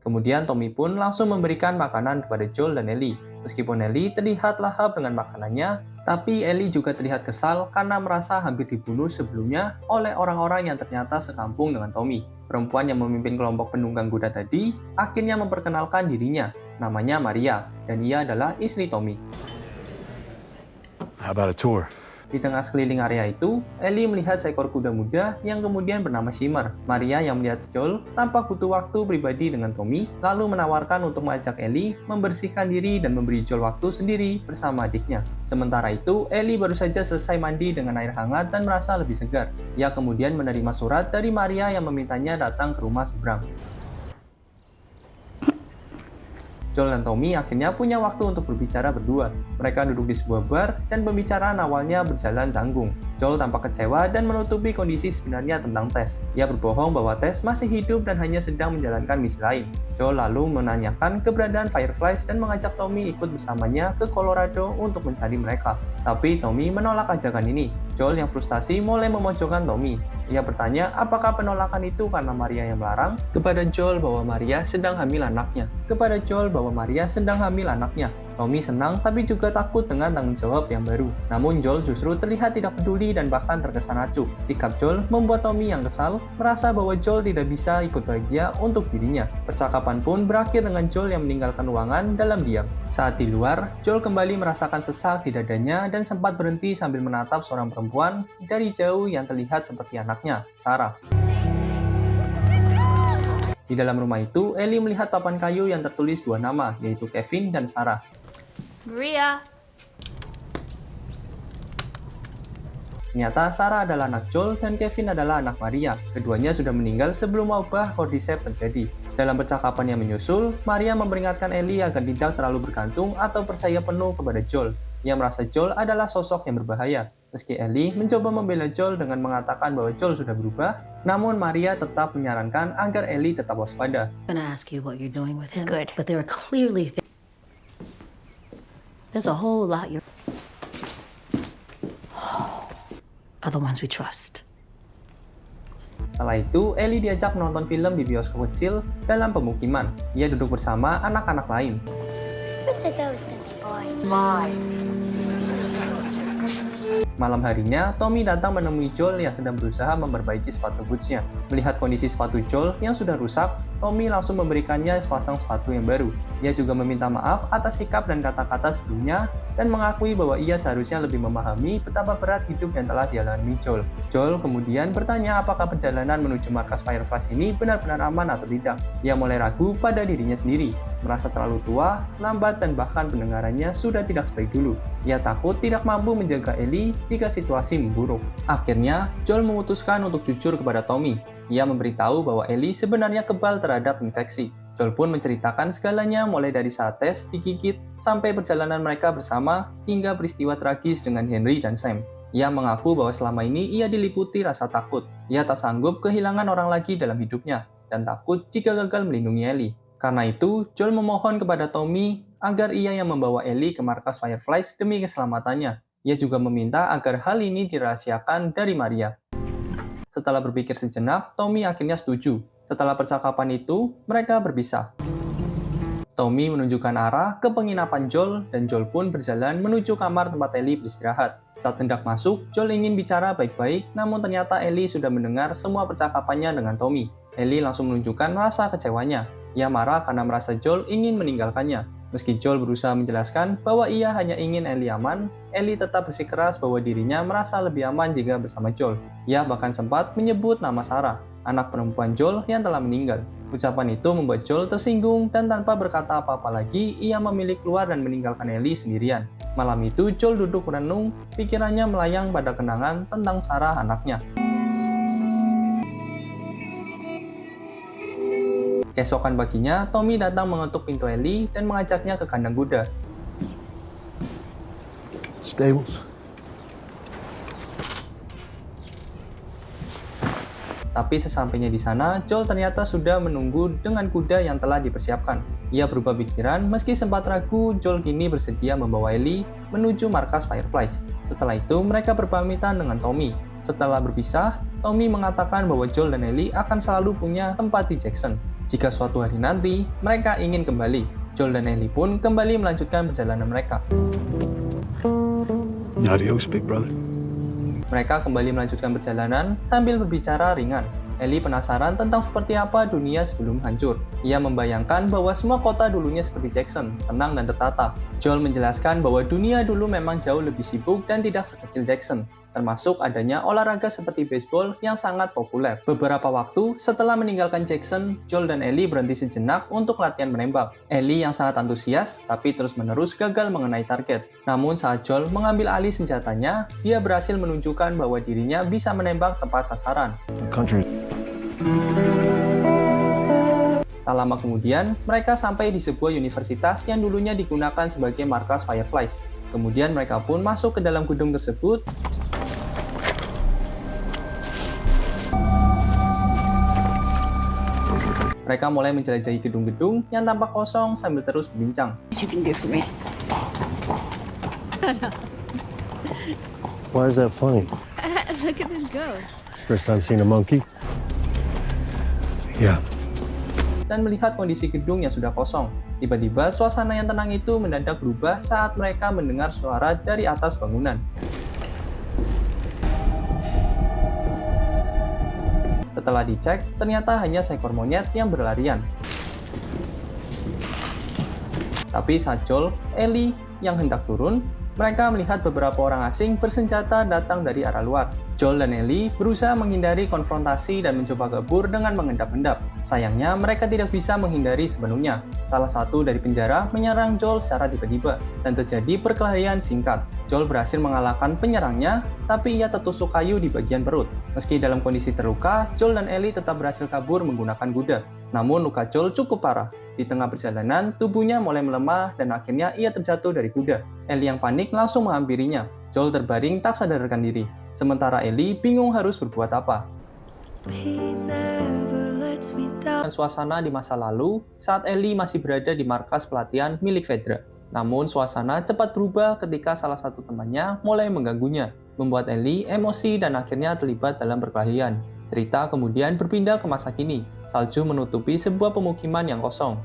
[SPEAKER 2] Kemudian Tommy pun langsung memberikan makanan kepada Joel dan Ellie. Meskipun Ellie terlihat lahap dengan makanannya, tapi Ellie juga terlihat kesal karena merasa hampir dibunuh sebelumnya oleh orang-orang yang ternyata sekampung dengan Tommy. Perempuan yang memimpin kelompok penunggang kuda tadi akhirnya memperkenalkan dirinya. Namanya Maria, dan ia adalah istri Tommy.
[SPEAKER 7] How about a tour?
[SPEAKER 2] Di tengah sekeliling area itu, Ellie melihat seekor kuda muda yang kemudian bernama Shimmer. Maria yang melihat Joel tampak butuh waktu pribadi dengan Tommy, lalu menawarkan untuk mengajak Ellie membersihkan diri dan memberi Joel waktu sendiri bersama adiknya. Sementara itu, Ellie baru saja selesai mandi dengan air hangat dan merasa lebih segar. Ia kemudian menerima surat dari Maria yang memintanya datang ke rumah seberang. Joel dan Tommy akhirnya punya waktu untuk berbicara berdua. Mereka duduk di sebuah bar dan pembicaraan awalnya berjalan canggung. Joel tampak kecewa dan menutupi kondisi sebenarnya tentang Tess. Ia berbohong bahwa Tess masih hidup dan hanya sedang menjalankan misi lain. Joel lalu menanyakan keberadaan Fireflies dan mengajak Tommy ikut bersamanya ke Colorado untuk mencari mereka. Tapi Tommy menolak ajakan ini. Joel yang frustasi mulai memojokkan Tommy. Ia bertanya apakah penolakan itu karena Maria yang melarang, kepada Joel bahwa Maria sedang hamil anaknya. Tommy senang tapi juga takut dengan tanggung jawab yang baru. Namun Joel justru terlihat tidak peduli dan bahkan terkesan acuh. Sikap Joel membuat Tommy yang kesal, merasa bahwa Joel tidak bisa ikut bahagia untuk dirinya. Percakapan pun berakhir dengan Joel yang meninggalkan ruangan dalam diam. Saat di luar, Joel kembali merasakan sesak di dadanya dan sempat berhenti sambil menatap seorang perempuan dari jauh yang terlihat seperti anaknya, Sarah. Di dalam rumah itu, Ellie melihat papan kayu yang tertulis dua nama, yaitu Kevin dan Sarah.
[SPEAKER 6] Maria.
[SPEAKER 2] Ternyata Sarah adalah anak Joel dan Kevin adalah anak Maria. Keduanya sudah meninggal sebelum wabah Cordyceps terjadi. Dalam percakapan yang menyusul, Maria memperingatkan Ellie agar tidak terlalu bergantung atau percaya penuh kepada Joel. Ia merasa Joel adalah sosok yang berbahaya. Meski Ellie mencoba membela Joel dengan mengatakan bahwa Joel sudah berubah, namun Maria tetap menyarankan agar Ellie tetap waspada.
[SPEAKER 3] I'm gonna ask you what you're doing with him.
[SPEAKER 6] Good.
[SPEAKER 3] But there are clearly there's a whole lot you're are the ones we trust.
[SPEAKER 2] Setelah itu, Ellie diajak menonton film di bioskop kecil dalam pemukiman. Ia duduk bersama anak-anak lain.
[SPEAKER 6] Twisted toes, Dudley boy.
[SPEAKER 2] Malam harinya, Tommy datang menemui Joel yang sedang berusaha memperbaiki sepatu bootsnya. Melihat kondisi sepatu Joel yang sudah rusak, Tommy langsung memberikannya sepasang sepatu yang baru. Ia juga meminta maaf atas sikap dan kata-kata sebelumnya dan mengakui bahwa ia seharusnya lebih memahami betapa berat hidup yang telah dialami Joel. Joel kemudian bertanya apakah perjalanan menuju markas Fireflies ini benar-benar aman atau tidak. Ia mulai ragu pada dirinya sendiri, merasa terlalu tua, lambat, dan bahkan pendengarannya sudah tidak sebaik dulu. Ia takut tidak mampu menjaga Ellie jika situasi memburuk. Akhirnya, Joel memutuskan untuk jujur kepada Tommy. Ia memberitahu bahwa Ellie sebenarnya kebal terhadap infeksi. Joel pun menceritakan segalanya mulai dari saat tes, digigit, sampai perjalanan mereka bersama hingga peristiwa tragis dengan Henry dan Sam. Ia mengaku bahwa selama ini ia diliputi rasa takut. Ia tak sanggup kehilangan orang lagi dalam hidupnya dan takut jika gagal melindungi Ellie. Karena itu, Joel memohon kepada Tommy agar ia yang membawa Ellie ke markas Fireflies demi keselamatannya. Ia juga meminta agar hal ini dirahasiakan dari Maria. Setelah berpikir sejenak, Tommy akhirnya setuju. Setelah percakapan itu, mereka berpisah. Tommy menunjukkan arah ke penginapan Joel dan Joel pun berjalan menuju kamar tempat Ellie beristirahat. Saat hendak masuk, Joel ingin bicara baik-baik, namun ternyata Ellie sudah mendengar semua percakapannya dengan Tommy. Ellie langsung menunjukkan rasa kecewanya. Ia marah karena merasa Joel ingin meninggalkannya. Meski Joel berusaha menjelaskan bahwa ia hanya ingin Ellie aman, Ellie tetap bersikeras bahwa dirinya merasa lebih aman jika bersama Joel. Ia bahkan sempat menyebut nama Sarah, anak perempuan Joel yang telah meninggal. Ucapan itu membuat Joel tersinggung dan tanpa berkata apa-apa lagi, ia memilih keluar dan meninggalkan Ellie sendirian. Malam itu, Joel duduk merenung, pikirannya melayang pada kenangan tentang Sarah anaknya. Keesokan paginya, Tommy datang mengetuk pintu Ellie dan mengajaknya ke kandang kuda.
[SPEAKER 1] Stables.
[SPEAKER 2] Tapi sesampainya di sana, Joel ternyata sudah menunggu dengan kuda yang telah dipersiapkan. Ia berubah pikiran, meski sempat ragu, Joel kini bersedia membawa Ellie menuju markas Fireflies. Setelah itu, mereka berpamitan dengan Tommy. Setelah berpisah, Tommy mengatakan bahwa Joel dan Ellie akan selalu punya tempat di Jackson. Jika suatu hari nanti, mereka ingin kembali. Joel dan Ellie pun kembali melanjutkan perjalanan mereka.
[SPEAKER 5] Adios, big brother.
[SPEAKER 2] Mereka kembali melanjutkan perjalanan sambil berbicara ringan. Ellie penasaran tentang seperti apa dunia sebelum hancur. Ia membayangkan bahwa semua kota dulunya seperti Jackson, tenang dan tertata. Joel menjelaskan bahwa dunia dulu memang jauh lebih sibuk dan tidak sekecil Jackson, termasuk adanya olahraga seperti baseball yang sangat populer. Beberapa waktu setelah meninggalkan Jackson, Joel dan Ellie berhenti sejenak untuk latihan menembak. Ellie yang sangat antusias, tapi terus-menerus gagal mengenai target. Namun saat Joel mengambil alih senjatanya, dia berhasil menunjukkan bahwa dirinya bisa menembak tepat sasaran. Tak lama kemudian, mereka sampai di sebuah universitas yang dulunya digunakan sebagai markas Fireflies. Kemudian mereka pun masuk ke dalam gedung tersebut. Mereka mulai menjelajahi gedung-gedung yang tampak kosong sambil terus berbincang.
[SPEAKER 3] You can do for me.
[SPEAKER 1] Why is that funny?
[SPEAKER 6] Look at them go.
[SPEAKER 7] First time seeing a monkey?
[SPEAKER 1] Yeah.
[SPEAKER 2] Dan melihat kondisi gedung yang sudah kosong. Tiba-tiba suasana yang tenang itu mendadak berubah saat mereka mendengar suara dari atas bangunan. Setelah dicek, ternyata hanya seekor monyet yang berlarian. Tapi saat Joel, Ellie yang hendak turun, mereka melihat beberapa orang asing bersenjata datang dari arah luar. Joel dan Ellie berusaha menghindari konfrontasi dan mencoba kabur dengan mengendap-endap. Sayangnya, mereka tidak bisa menghindari sepenuhnya. Salah satu dari penjara menyerang Joel secara tiba-tiba, dan terjadi perkelahian singkat. Joel berhasil mengalahkan penyerangnya, tapi ia tertusuk kayu di bagian perut. Meski dalam kondisi terluka, Joel dan Ellie tetap berhasil kabur menggunakan kuda. Namun luka Joel cukup parah. Di tengah perjalanan, tubuhnya mulai melemah dan akhirnya ia terjatuh dari kuda. Ellie yang panik langsung menghampirinya. Joel terbaring tak sadarkan diri. Sementara Ellie bingung harus berbuat apa. Dan suasana di masa lalu saat Ellie masih berada di markas pelatihan milik Fedra. Namun suasana cepat berubah ketika salah satu temannya mulai mengganggunya, membuat Ellie emosi dan akhirnya terlibat dalam perkelahian. Cerita kemudian berpindah ke masa kini. Salju menutupi sebuah pemukiman yang kosong.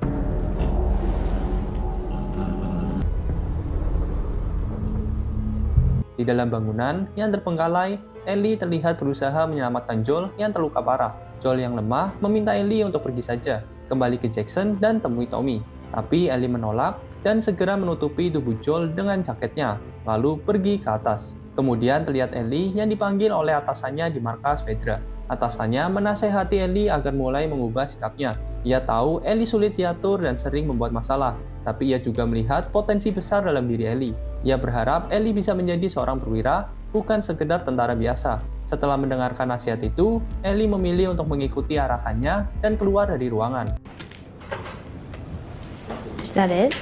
[SPEAKER 2] Di dalam bangunan yang terbengkalai, Ellie terlihat berusaha menyelamatkan Joel yang terluka parah. Joel yang lemah meminta Ellie untuk pergi saja, kembali ke Jackson dan temui Tommy. Tapi Ellie menolak dan segera menutupi tubuh Joel dengan jaketnya, lalu pergi ke atas. Kemudian terlihat Ellie yang dipanggil oleh atasannya di markas Fedra. Atasannya menasehati Ellie agar mulai mengubah sikapnya. Ia tahu Ellie sulit diatur dan sering membuat masalah, tapi ia juga melihat potensi besar dalam diri Ellie. Ia berharap Ellie bisa menjadi seorang perwira, bukan sekedar tentara biasa. Setelah mendengarkan nasihat itu, Ellie memilih untuk mengikuti arahannya dan keluar dari ruangan.
[SPEAKER 6] Is that it?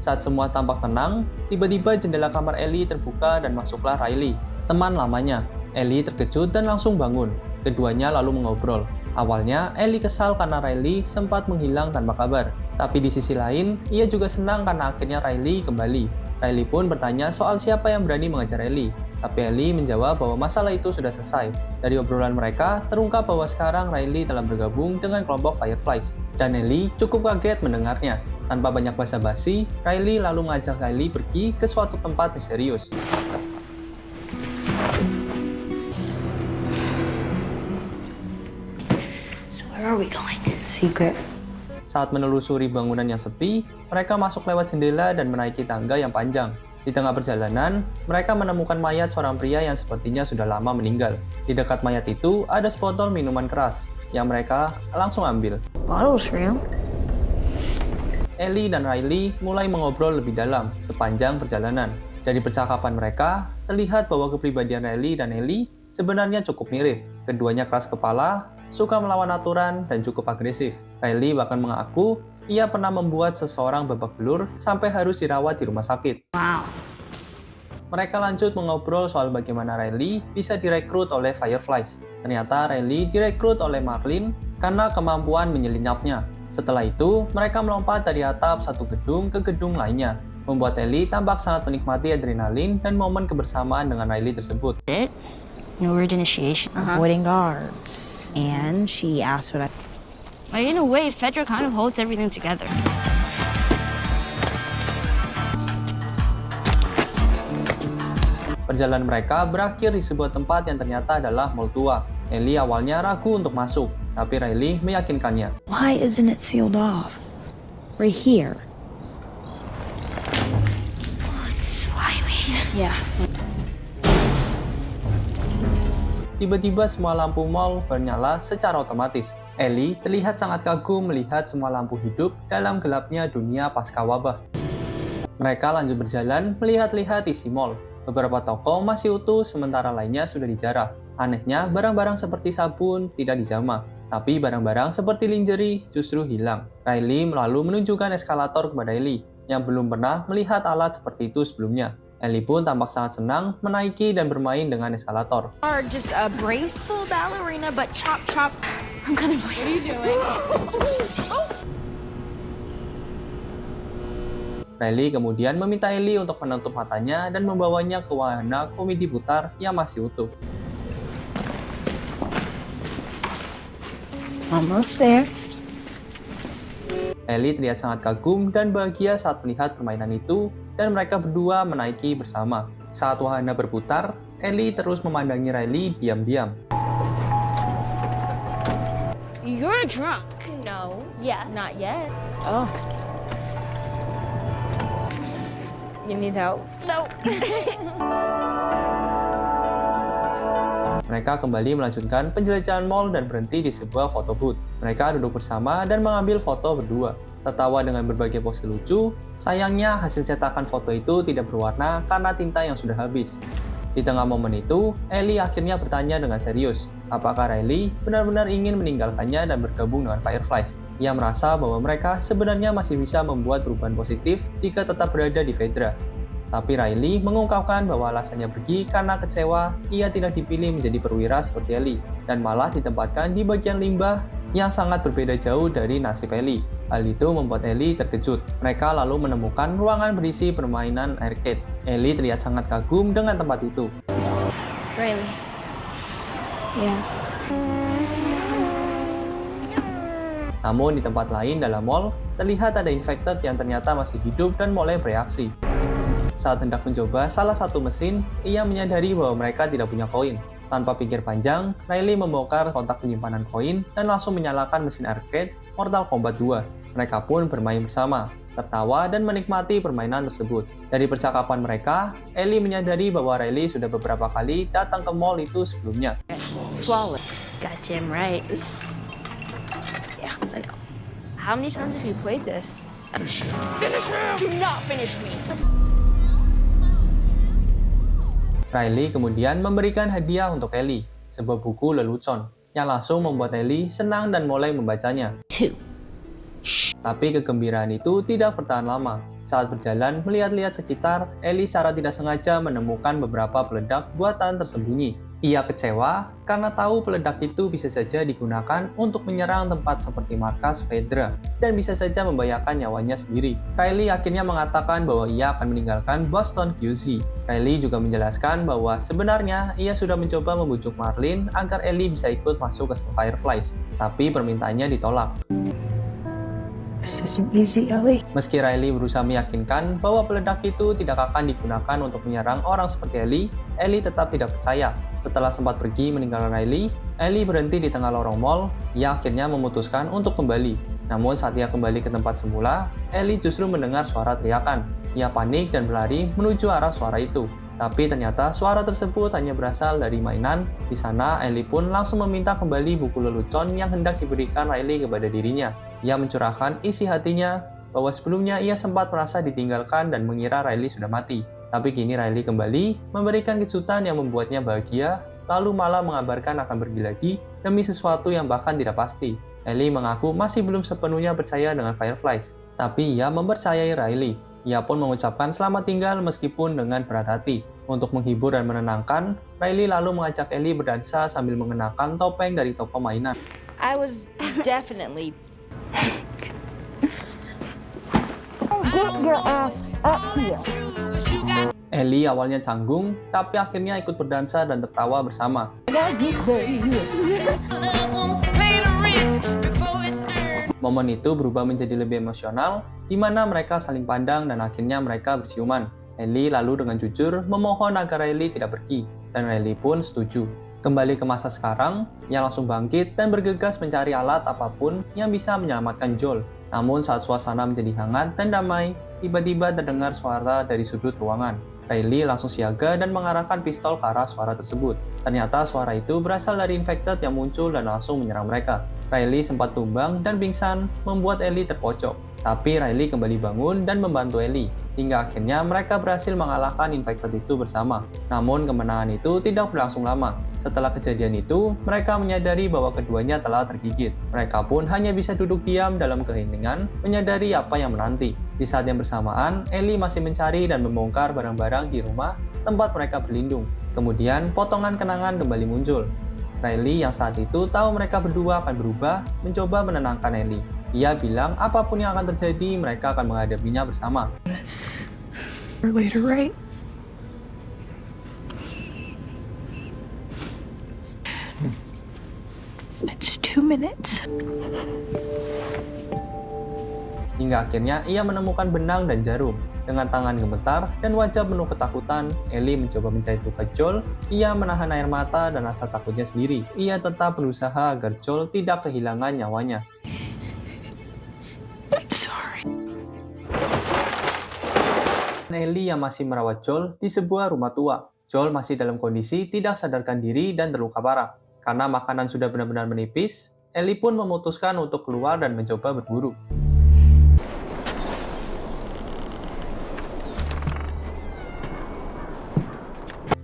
[SPEAKER 2] Saat semua tampak tenang, tiba-tiba jendela kamar Ellie terbuka dan masuklah Riley, teman lamanya. Ellie terkejut dan langsung bangun. Keduanya lalu mengobrol. Awalnya, Ellie kesal karena Riley sempat menghilang tanpa kabar. Tapi di sisi lain, ia juga senang karena akhirnya Riley kembali. Riley pun bertanya soal siapa yang berani mengejar Ellie. Tapi Ellie menjawab bahwa masalah itu sudah selesai. Dari obrolan mereka, terungkap bahwa sekarang Riley telah bergabung dengan kelompok Fireflies. Dan Ellie cukup kaget mendengarnya. Tanpa banyak basa-basi, Riley lalu mengajak Ellie pergi ke suatu tempat misterius.
[SPEAKER 6] So where are we going?
[SPEAKER 3] Secret.
[SPEAKER 2] Saat menelusuri bangunan yang sepi, mereka masuk lewat jendela dan menaiki tangga yang panjang. Di tengah perjalanan, mereka menemukan mayat seorang pria yang sepertinya sudah lama meninggal. Di dekat mayat itu ada sebotol minuman keras yang mereka langsung ambil.
[SPEAKER 3] Bottle's real.
[SPEAKER 2] Ellie dan Riley mulai mengobrol lebih dalam sepanjang perjalanan. Dari percakapan mereka, terlihat bahwa kepribadian Riley dan Ellie sebenarnya cukup mirip. Keduanya keras kepala, suka melawan aturan, dan cukup agresif. Riley bahkan mengaku ia pernah membuat seseorang babak belur sampai harus dirawat di rumah sakit.
[SPEAKER 6] Wow.
[SPEAKER 2] Mereka lanjut mengobrol soal bagaimana Riley bisa direkrut oleh Fireflies. Ternyata Riley direkrut oleh Marlin karena kemampuan menyelinapnya. Setelah itu, mereka melompat dari atap satu gedung ke gedung lainnya, membuat Ellie tampak sangat menikmati adrenalin dan momen kebersamaan dengan Riley tersebut.
[SPEAKER 6] No word initiation.
[SPEAKER 3] Avoiding guards. And she asked what I...
[SPEAKER 6] Like, in a way, Fedra kind of holds everything together.
[SPEAKER 2] Perjalanan mereka berakhir di sebuah tempat yang ternyata adalah mall tua. Ellie awalnya ragu untuk masuk, tapi Riley meyakinkannya.
[SPEAKER 3] Why isn't it sealed off? Right here.
[SPEAKER 6] Oh, it's slimy.
[SPEAKER 3] Yeah.
[SPEAKER 2] Tiba-tiba semua lampu mall bernyala secara otomatis. Ellie terlihat sangat kagum melihat semua lampu hidup dalam gelapnya dunia pasca wabah. Mereka lanjut berjalan melihat-lihat isi mall. Beberapa toko masih utuh sementara lainnya sudah dijarah. Anehnya, barang-barang seperti sabun tidak dijamah, tapi barang-barang seperti lingerie justru hilang. Riley lalu menunjukkan eskalator kepada Ellie, yang belum pernah melihat alat seperti itu sebelumnya. Ellie pun tampak sangat senang menaiki dan bermain dengan eskalator.
[SPEAKER 4] Or just a graceful ballerina, but chop chop.
[SPEAKER 6] I'm coming for you.
[SPEAKER 4] What are you doing?
[SPEAKER 2] Riley kemudian meminta Ellie untuk menutup matanya dan membawanya ke wahana komedi putar yang masih utuh.
[SPEAKER 3] Almost there.
[SPEAKER 2] Ellie terlihat sangat kagum dan bahagia saat melihat permainan itu dan mereka berdua menaiki bersama. Saat wahana berputar, Ellie terus memandangi Riley diam-diam.
[SPEAKER 6] You're drunk.
[SPEAKER 11] No,
[SPEAKER 6] Yes.
[SPEAKER 11] not yet.
[SPEAKER 3] Oh.
[SPEAKER 11] You need help? No.
[SPEAKER 2] Mereka kembali melanjutkan penjelajahan mall dan berhenti di sebuah foto booth. Mereka duduk bersama dan mengambil foto berdua. Tertawa dengan berbagai pose lucu, sayangnya hasil cetakan foto itu tidak berwarna karena tinta yang sudah habis. Di tengah momen itu, Ellie akhirnya bertanya dengan serius, apakah Riley benar-benar ingin meninggalkannya dan bergabung dengan Fireflies. Ia merasa bahwa mereka sebenarnya masih bisa membuat perubahan positif jika tetap berada di Fedra. Tapi Riley mengungkapkan bahwa alasannya pergi karena kecewa ia tidak dipilih menjadi perwira seperti Ellie, dan malah ditempatkan di bagian limbah yang sangat berbeda jauh dari nasib Ellie. Hal itu membuat Ellie terkejut. Mereka lalu menemukan ruangan berisi permainan arcade. Ellie terlihat sangat kagum dengan tempat itu.
[SPEAKER 6] Riley.
[SPEAKER 3] Yeah.
[SPEAKER 2] Namun di tempat lain dalam mall, terlihat ada infected yang ternyata masih hidup dan mulai bereaksi. Saat hendak mencoba salah satu mesin, ia menyadari bahwa mereka tidak punya koin. Tanpa pikir panjang, Riley membongkar kontak penyimpanan koin dan langsung menyalakan mesin arcade Mortal Kombat 2. Mereka pun bermain bersama, tertawa dan menikmati permainan tersebut. Dari percakapan mereka, Ellie menyadari bahwa Riley sudah beberapa kali datang ke mall itu sebelumnya.
[SPEAKER 11] Flawless.
[SPEAKER 6] Goddamn right.
[SPEAKER 11] Yeah, I know.
[SPEAKER 6] How many times have you played this?
[SPEAKER 11] Finish him! Do not finish me!
[SPEAKER 2] Riley kemudian memberikan hadiah untuk Ellie, sebuah buku lelucon, yang langsung membuat Ellie senang dan mulai membacanya. Tapi kegembiraan itu tidak bertahan lama. Saat berjalan melihat-lihat sekitar, Ellie secara tidak sengaja menemukan beberapa peledak buatan tersembunyi. Ia kecewa karena tahu peledak itu bisa saja digunakan untuk menyerang tempat seperti markas Fedra dan bisa saja membahayakan nyawanya sendiri. Riley akhirnya mengatakan bahwa ia akan meninggalkan Boston QC. Riley juga menjelaskan bahwa sebenarnya ia sudah mencoba membujuk Marlin agar Ellie bisa ikut masuk ke Fireflies, tapi permintaannya ditolak.
[SPEAKER 4] This isn't easy, Ellie.
[SPEAKER 2] Meski Riley berusaha meyakinkan bahwa peledak itu tidak akan digunakan untuk menyerang orang seperti Ellie tetap tidak percaya. Setelah sempat pergi meninggalkan Ellie berhenti di tengah lorong mall. Ia akhirnya memutuskan untuk kembali. Namun saat ia kembali ke tempat semula, Ellie justru mendengar suara teriakan. Ia panik dan berlari menuju arah suara itu. Tapi ternyata suara tersebut hanya berasal dari mainan. Di sana, Ellie pun langsung meminta kembali buku lelucon yang hendak diberikan Riley kepada dirinya. Ia mencurahkan isi hatinya bahwa sebelumnya ia sempat merasa ditinggalkan dan mengira Riley sudah mati. Tapi kini Riley kembali memberikan kejutan yang membuatnya bahagia, lalu malah mengabarkan akan pergi lagi demi sesuatu yang bahkan tidak pasti. Ellie mengaku masih belum sepenuhnya percaya dengan Fireflies, tapi ia mempercayai Riley. Ia pun mengucapkan selamat tinggal meskipun dengan berat hati. Untuk menghibur dan menenangkan, Riley lalu mengajak Ellie berdansa sambil mengenakan topeng dari toko mainan.
[SPEAKER 11] I was definitely.
[SPEAKER 6] Get your ass up here.
[SPEAKER 2] Ellie awalnya canggung, tapi akhirnya ikut berdansa dan tertawa bersama. Momen itu berubah menjadi lebih emosional, di mana mereka saling pandang dan akhirnya mereka berciuman. Ellie lalu dengan jujur memohon agar Riley tidak pergi, dan Riley pun setuju. Kembali ke masa sekarang, ia langsung bangkit dan bergegas mencari alat apapun yang bisa menyelamatkan Joel. Namun saat suasana menjadi hangat dan damai, tiba-tiba terdengar suara dari sudut ruangan. Riley langsung siaga dan mengarahkan pistol ke arah suara tersebut. Ternyata suara itu berasal dari infected yang muncul dan langsung menyerang mereka. Riley sempat tumbang dan pingsan, membuat Ellie terpojok. Tapi Riley kembali bangun dan membantu Ellie, hingga akhirnya mereka berhasil mengalahkan infected itu bersama. Namun kemenangan itu tidak berlangsung lama. Setelah kejadian itu, mereka menyadari bahwa keduanya telah tergigit. Mereka pun hanya bisa duduk diam dalam keheningan, menyadari apa yang menanti. Di saat yang bersamaan, Ellie masih mencari dan membongkar barang-barang di rumah tempat mereka berlindung. Kemudian, potongan kenangan kembali muncul. Riley yang saat itu tahu mereka berdua akan berubah, mencoba menenangkan Ellie. Ia bilang apapun yang akan terjadi, mereka akan menghadapinya bersama.
[SPEAKER 4] Or later, right? It's 2 minutes.
[SPEAKER 2] Hingga akhirnya ia menemukan benang dan jarum. Dengan tangan gemetar dan wajah penuh ketakutan, Ellie mencoba menjahit luka Joel. Ia menahan air mata dan rasa takutnya sendiri. Ia tetap berusaha agar Joel tidak kehilangan nyawanya.
[SPEAKER 4] Sorry.
[SPEAKER 2] Ellie yang masih merawat Joel di sebuah rumah tua. Joel masih dalam kondisi tidak sadarkan diri dan terluka parah. Karena makanan sudah benar-benar menipis, Ellie pun memutuskan untuk keluar dan mencoba berburu.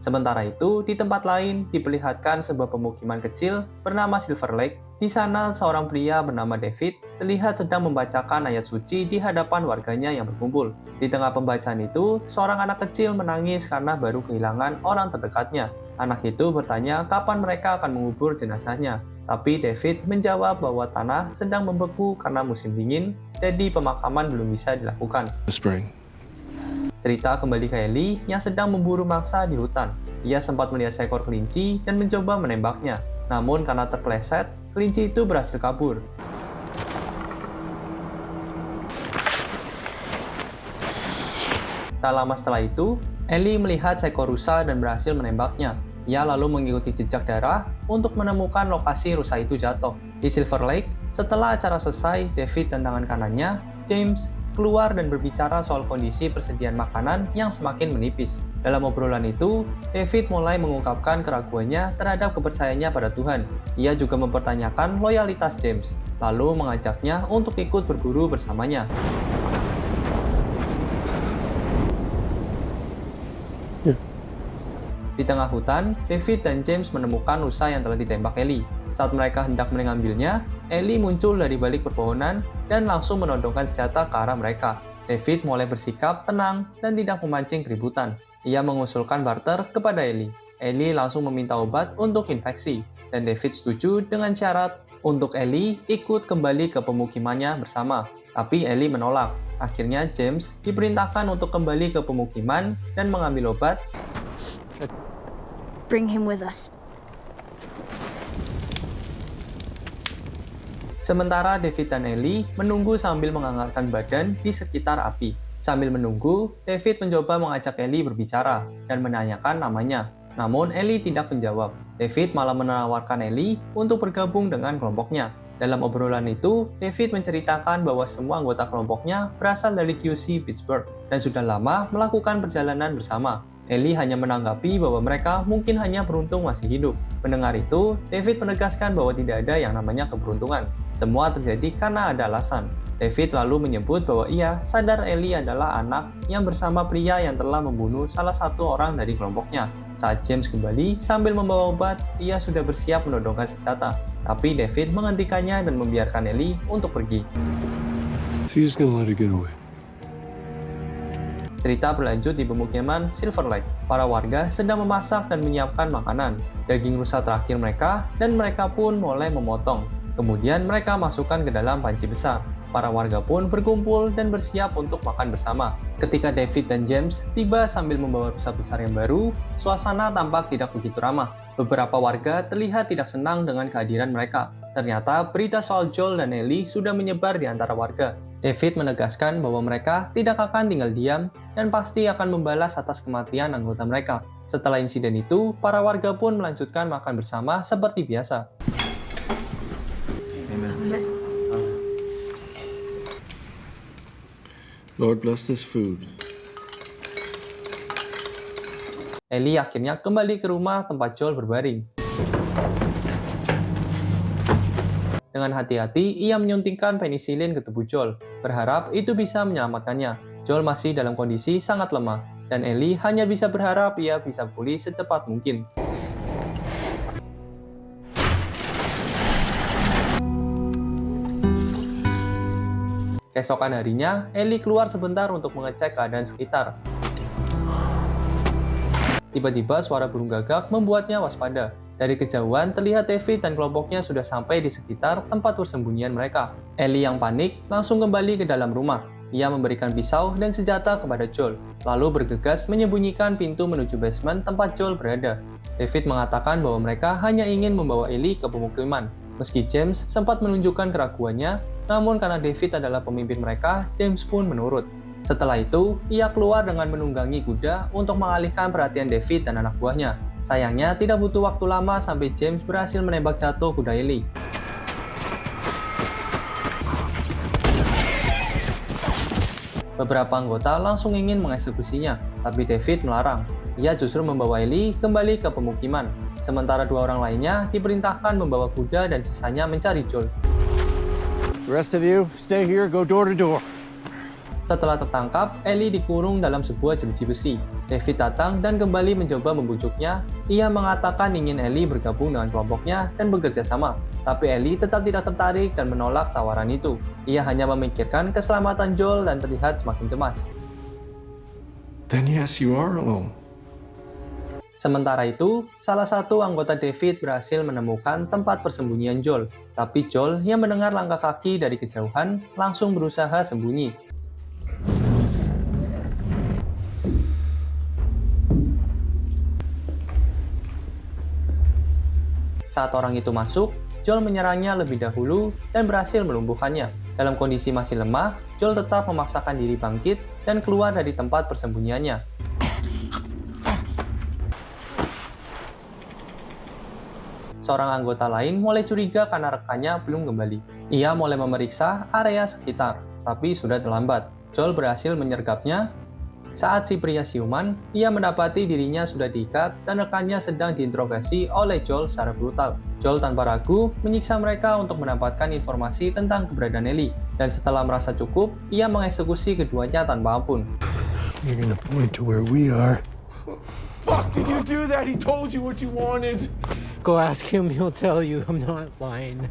[SPEAKER 2] Sementara itu, di tempat lain diperlihatkan sebuah pemukiman kecil bernama Silver Lake. Di sana, seorang pria bernama David terlihat sedang membacakan ayat suci di hadapan warganya yang berkumpul. Di tengah pembacaan itu, seorang anak kecil menangis karena baru kehilangan orang terdekatnya. Anak itu bertanya kapan mereka akan mengubur jenazahnya. Tapi David menjawab bahwa tanah sedang membeku karena musim dingin, jadi pemakaman belum bisa dilakukan.
[SPEAKER 1] Spring.
[SPEAKER 2] Cerita kembali ke Ellie yang sedang memburu mangsa di hutan. Ia sempat melihat seekor kelinci dan mencoba menembaknya. Namun karena terpeleset, kelinci itu berhasil kabur. Tak lama setelah itu, Ellie melihat seekor rusa dan berhasil menembaknya. Ia lalu mengikuti jejak darah untuk menemukan lokasi rusa itu jatuh. Di Silver Lake, setelah acara selesai, David dan tangan kanannya, James, keluar dan berbicara soal kondisi persediaan makanan yang semakin menipis. Dalam obrolan itu, David mulai mengungkapkan keraguannya terhadap kepercayaannya pada Tuhan. Ia juga mempertanyakan loyalitas James, lalu mengajaknya untuk ikut berburu bersamanya. Di tengah hutan, David dan James menemukan rusa yang telah ditembak Ellie. Saat mereka hendak mengambilnya, Ellie muncul dari balik pepohonan dan langsung menodongkan senjata ke arah mereka. David mulai bersikap tenang dan tidak memancing keributan. Ia mengusulkan barter kepada Ellie. Ellie langsung meminta obat untuk infeksi, dan David setuju dengan syarat untuk Ellie ikut kembali ke pemukimannya bersama. Tapi Ellie menolak. Akhirnya James diperintahkan untuk kembali ke pemukiman dan mengambil obat.
[SPEAKER 6] Bring him with us.
[SPEAKER 2] Sementara David dan Ellie menunggu sambil menghangatkan badan di sekitar api. Sambil menunggu, David mencoba mengajak Ellie berbicara dan menanyakan namanya. Namun Ellie tidak menjawab. David malah menawarkan Ellie untuk bergabung dengan kelompoknya. Dalam obrolan itu, David menceritakan bahwa semua anggota kelompoknya berasal dari QC Pittsburgh dan sudah lama melakukan perjalanan bersama. Ellie hanya menanggapi bahwa mereka mungkin hanya beruntung masih hidup. Mendengar itu, David menegaskan bahwa tidak ada yang namanya keberuntungan. Semua terjadi karena ada alasan. David lalu menyebut bahwa ia sadar Ellie adalah anak yang bersama pria yang telah membunuh salah satu orang dari kelompoknya. Saat James kembali sambil membawa obat, ia sudah bersiap menodongkan senjata. Tapi David menghentikannya dan membiarkan Ellie untuk pergi.
[SPEAKER 1] So you're just gonna let her get away?
[SPEAKER 2] Cerita berlanjut di pemukiman Silver Lake. Para warga sedang memasak dan menyiapkan makanan. Daging rusa terakhir mereka, dan mereka pun mulai memotong. Kemudian mereka masukkan ke dalam panci besar. Para warga pun berkumpul dan bersiap untuk makan bersama. Ketika David dan James tiba sambil membawa rusa besar yang baru, suasana tampak tidak begitu ramah. Beberapa warga terlihat tidak senang dengan kehadiran mereka. Ternyata berita soal Joel dan Ellie sudah menyebar di antara warga. David menegaskan bahwa mereka tidak akan tinggal diam dan pasti akan membalas atas kematian anggota mereka. Setelah insiden itu, para warga pun melanjutkan makan bersama seperti biasa.
[SPEAKER 1] Lord bless this food.
[SPEAKER 2] Ellie akhirnya kembali ke rumah tempat Joel berbaring. Dengan hati-hati, ia menyuntikkan penisilin ke tubuh Joel, berharap itu bisa menyelamatkannya. Joel masih dalam kondisi sangat lemah, dan Ellie hanya bisa berharap ia bisa pulih secepat mungkin. Keesokan harinya, Ellie keluar sebentar untuk mengecek keadaan sekitar. Tiba-tiba suara burung gagak membuatnya waspada. Dari kejauhan, terlihat David dan kelompoknya sudah sampai di sekitar tempat persembunyian mereka. Ellie yang panik langsung kembali ke dalam rumah. Ia memberikan pisau dan senjata kepada Joel, lalu bergegas menyembunyikan pintu menuju basement tempat Joel berada. David mengatakan bahwa mereka hanya ingin membawa Ellie ke pemukiman. Meski James sempat menunjukkan keraguannya, namun karena David adalah pemimpin mereka, James pun menurut. Setelah itu, ia keluar dengan menunggangi kuda untuk mengalihkan perhatian David dan anak buahnya. Sayangnya, tidak butuh waktu lama sampai James berhasil menembak jatuh kuda Ellie. Beberapa anggota langsung ingin mengeksekusinya, tapi David melarang. Ia justru membawa Ellie kembali ke pemukiman. Sementara dua orang lainnya diperintahkan membawa kuda dan sisanya mencari Joel.
[SPEAKER 7] The rest of you, stay here, go door to door.
[SPEAKER 2] Setelah tertangkap, Ellie dikurung dalam sebuah jeruji besi. David datang dan kembali mencoba membujuknya. Ia mengatakan ingin Ellie bergabung dengan kelompoknya dan bekerja sama. Tapi Ellie tetap tidak tertarik dan menolak tawaran itu. Ia hanya memikirkan keselamatan Joel dan terlihat semakin cemas.
[SPEAKER 1] Then yes, you are alone.
[SPEAKER 2] Sementara itu, salah satu anggota David berhasil menemukan tempat persembunyian Joel. Tapi Joel yang mendengar langkah kaki dari kejauhan langsung berusaha sembunyi. Saat orang itu masuk, Joel menyerangnya lebih dahulu dan berhasil melumpuhkannya. Dalam kondisi masih lemah, Joel tetap memaksakan diri bangkit dan keluar dari tempat persembunyiannya. Seorang anggota lain mulai curiga karena rekannya belum kembali. Ia mulai memeriksa area sekitar, tapi sudah terlambat. Joel berhasil menyergapnya. Saat si pria siuman, ia mendapati dirinya sudah diikat dan rekannya sedang diinterogasi oleh Joel secara brutal. Joel tanpa ragu menyiksa mereka untuk mendapatkan informasi tentang keberadaan Ellie. Dan setelah merasa cukup, ia mengeksekusi keduanya tanpa ampun.
[SPEAKER 1] You're gonna point to where we are.
[SPEAKER 7] Fuck, did you do that? He told you what you wanted.
[SPEAKER 1] Go ask him, he'll tell you. I'm not lying.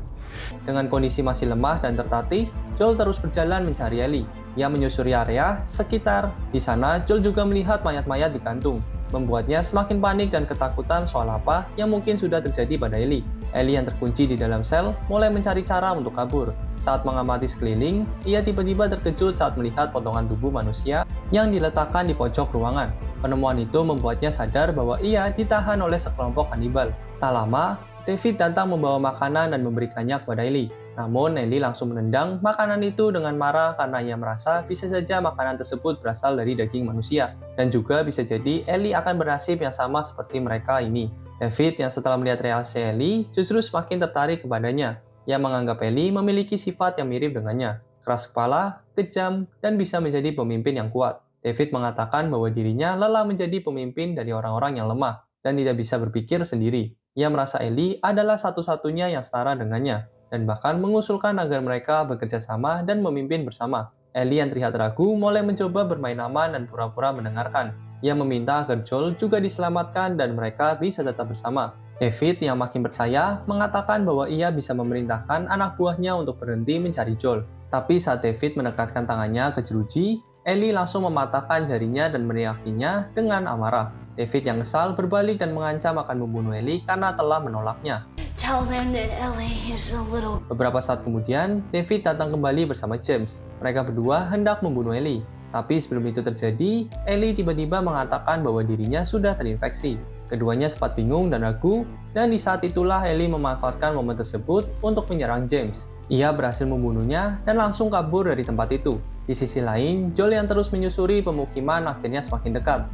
[SPEAKER 2] Dengan kondisi masih lemah dan tertatih, Joel terus berjalan mencari Ellie. Ia menyusuri area sekitar. Di sana, Joel juga melihat mayat-mayat digantung, membuatnya semakin panik dan ketakutan soal apa yang mungkin sudah terjadi pada Ellie. Ellie yang terkunci di dalam sel mulai mencari cara untuk kabur. Saat mengamati sekeliling, ia tiba-tiba terkejut saat melihat potongan tubuh manusia yang diletakkan di pojok ruangan. Penemuan itu membuatnya sadar bahwa ia ditahan oleh sekelompok kanibal. Tak lama, David datang membawa makanan dan memberikannya kepada Ellie. Namun, Ellie langsung menendang makanan itu dengan marah karena ia merasa bisa saja makanan tersebut berasal dari daging manusia. Dan juga bisa jadi Ellie akan bernasib yang sama seperti mereka ini. David yang setelah melihat reaksi Ellie justru semakin tertarik kepadanya. Ia menganggap Ellie memiliki sifat yang mirip dengannya. Keras kepala, kejam, dan bisa menjadi pemimpin yang kuat. David mengatakan bahwa dirinya lelah menjadi pemimpin dari orang-orang yang lemah dan tidak bisa berpikir sendiri. Ia merasa Ellie adalah satu-satunya yang setara dengannya, dan bahkan mengusulkan agar mereka bekerja sama dan memimpin bersama. Ellie yang terlihat ragu mulai mencoba bermain aman dan pura-pura mendengarkan. Ia meminta agar Joel juga diselamatkan dan mereka bisa tetap bersama. David yang makin percaya mengatakan bahwa ia bisa memerintahkan anak buahnya untuk berhenti mencari Joel. Tapi saat David mendekatkan tangannya ke jeruji, Ellie langsung mematahkan jarinya dan meneriakinya dengan amarah. David yang kesal berbalik dan mengancam akan membunuh Ellie karena telah menolaknya.
[SPEAKER 6] Tell them that Ellie is a little...
[SPEAKER 2] Beberapa saat kemudian, David datang kembali bersama James. Mereka berdua hendak membunuh Ellie. Tapi sebelum itu terjadi, Ellie tiba-tiba mengatakan bahwa dirinya sudah terinfeksi. Keduanya sempat bingung dan ragu, dan di saat itulah Ellie memanfaatkan momen tersebut untuk menyerang James. Ia berhasil membunuhnya dan langsung kabur dari tempat itu. Di sisi lain, Joel yang terus menyusuri pemukiman akhirnya semakin dekat.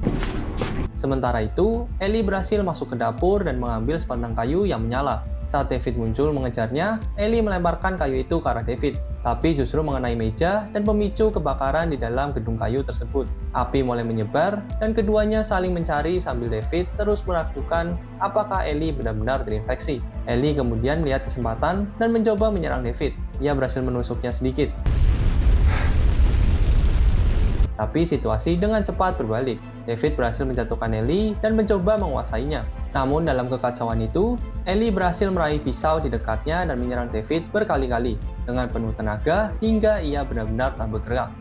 [SPEAKER 2] Sementara itu, Ellie berhasil masuk ke dapur dan mengambil sebatang kayu yang menyala. Saat David muncul mengejarnya, Ellie melemparkan kayu itu ke arah David, tapi justru mengenai meja dan memicu kebakaran di dalam gedung kayu tersebut. Api mulai menyebar dan keduanya saling mencari sambil David terus meragukan apakah Ellie benar-benar terinfeksi. Ellie kemudian melihat kesempatan dan mencoba menyerang David. Ia berhasil menusuknya sedikit. Tapi situasi dengan cepat berbalik. David berhasil menjatuhkan Ellie dan mencoba menguasainya. Namun dalam kekacauan itu, Ellie berhasil meraih pisau di dekatnya dan menyerang David berkali-kali dengan penuh tenaga hingga ia benar-benar tak bergerak.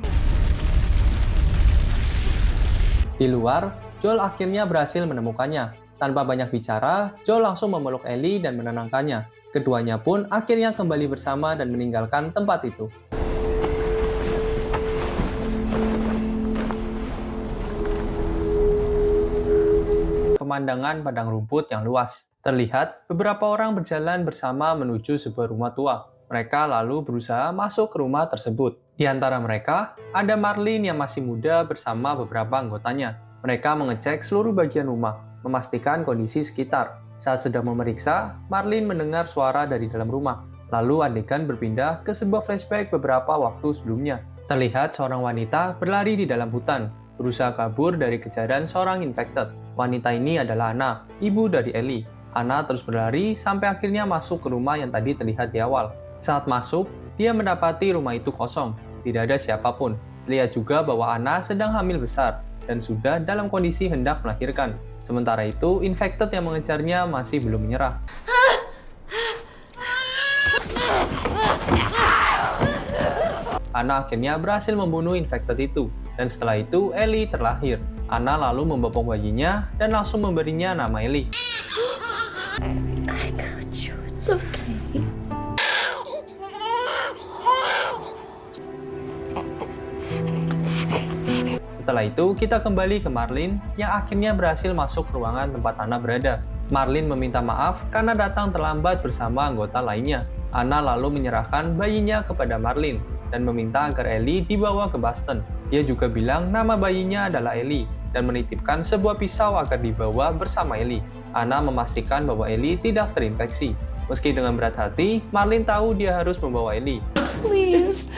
[SPEAKER 2] Di luar, Joel akhirnya berhasil menemukannya. Tanpa banyak bicara, Joel langsung memeluk Ellie dan menenangkannya. Keduanya pun akhirnya kembali bersama dan meninggalkan tempat itu. Pemandangan padang rumput yang luas. Terlihat beberapa orang berjalan bersama menuju sebuah rumah tua. Mereka lalu berusaha masuk ke rumah tersebut. Di antara mereka, ada Marlene yang masih muda bersama beberapa anggotanya. Mereka mengecek seluruh bagian rumah, memastikan kondisi sekitar. Saat sedang memeriksa, Marlene mendengar suara dari dalam rumah. Lalu adegan berpindah ke sebuah flashback beberapa waktu sebelumnya. Terlihat seorang wanita berlari di dalam hutan, berusaha kabur dari kejaran seorang infected. Wanita ini adalah Anna, ibu dari Ellie. Anna terus berlari sampai akhirnya masuk ke rumah yang tadi terlihat di awal. Saat masuk, dia mendapati rumah itu kosong, tidak ada siapapun. Terlihat juga bahwa Anna sedang hamil besar dan sudah dalam kondisi hendak melahirkan. Sementara itu, infected yang mengejarnya masih belum menyerah. Anna akhirnya berhasil membunuh infected itu, dan setelah itu Ellie terlahir. Anna lalu membopong bayinya dan langsung memberinya nama Ellie.
[SPEAKER 6] I got you. It's okay.
[SPEAKER 2] Setelah itu, kita kembali ke Marlene yang akhirnya berhasil masuk ke ruangan tempat Anna berada. Marlene meminta maaf karena datang terlambat bersama anggota lainnya. Anna lalu menyerahkan bayinya kepada Marlene dan meminta agar Ellie dibawa ke Boston. Dia juga bilang nama bayinya adalah Ellie dan menitipkan sebuah pisau agar dibawa bersama Ellie. Anna memastikan bahwa Ellie tidak terinfeksi. Meski dengan berat hati, Marlene tahu dia harus membawa Ellie.
[SPEAKER 6] Please.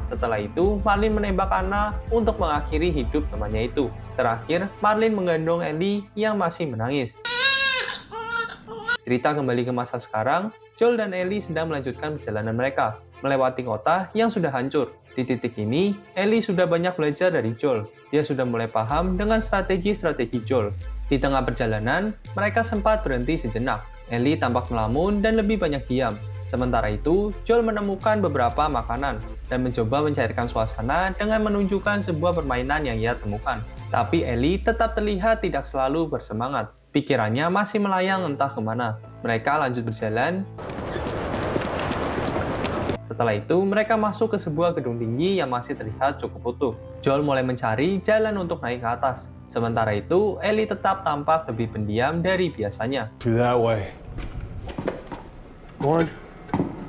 [SPEAKER 2] Setelah itu, Marlene menembak Anna untuk mengakhiri hidup temannya itu. Terakhir, Marlene menggendong Ellie yang masih menangis. Cerita kembali ke masa sekarang, Joel dan Ellie sedang melanjutkan perjalanan mereka, melewati kota yang sudah hancur. Di titik ini, Ellie sudah banyak belajar dari Joel. Dia sudah mulai paham dengan strategi-strategi Joel. Di tengah perjalanan, mereka sempat berhenti sejenak. Ellie tampak melamun dan lebih banyak diam. Sementara itu, Joel menemukan beberapa makanan dan mencoba mencairkan suasana dengan menunjukkan sebuah permainan yang ia temukan. Tapi Ellie tetap terlihat tidak selalu bersemangat. Pikirannya masih melayang entah kemana. Mereka lanjut berjalan. Setelah itu, mereka masuk ke sebuah gedung tinggi yang masih terlihat cukup utuh. Joel mulai mencari jalan untuk naik ke atas. Sementara itu, Ellie tetap tampak lebih pendiam dari biasanya.
[SPEAKER 7] Through that way. 1,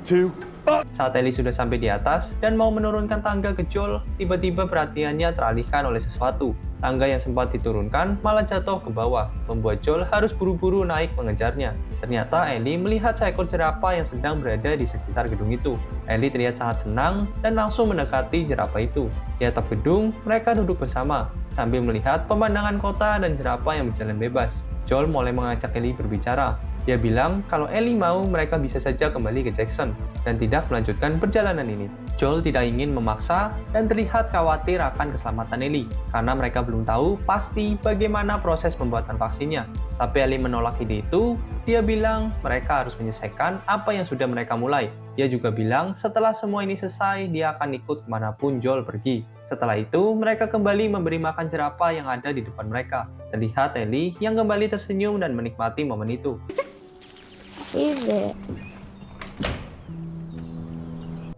[SPEAKER 7] 2, up!
[SPEAKER 2] Saat Ellie sudah sampai di atas dan mau menurunkan tangga ke Joel, tiba-tiba perhatiannya teralihkan oleh sesuatu. Tangga yang sempat diturunkan malah jatuh ke bawah, membuat Joel harus buru-buru naik mengejarnya. Ternyata Ellie melihat seekor jerapah yang sedang berada di sekitar gedung itu. Ellie terlihat sangat senang dan langsung mendekati jerapah itu. Di atap gedung, mereka duduk bersama, sambil melihat pemandangan kota dan jerapah yang berjalan bebas. Joel mulai mengajak Ellie berbicara. Dia bilang kalau Ellie mau, mereka bisa saja kembali ke Jackson dan tidak melanjutkan perjalanan ini. Joel tidak ingin memaksa dan terlihat khawatir akan keselamatan Ellie karena mereka belum tahu pasti bagaimana proses pembuatan vaksinnya. Tapi Ellie menolak ide itu. Dia bilang mereka harus menyelesaikan apa yang sudah mereka mulai. Dia juga bilang setelah semua ini selesai, dia akan ikut kemanapun Joel pergi. Setelah itu, mereka kembali memberi makan jerapah yang ada di depan mereka. Terlihat Ellie yang kembali tersenyum dan menikmati momen itu.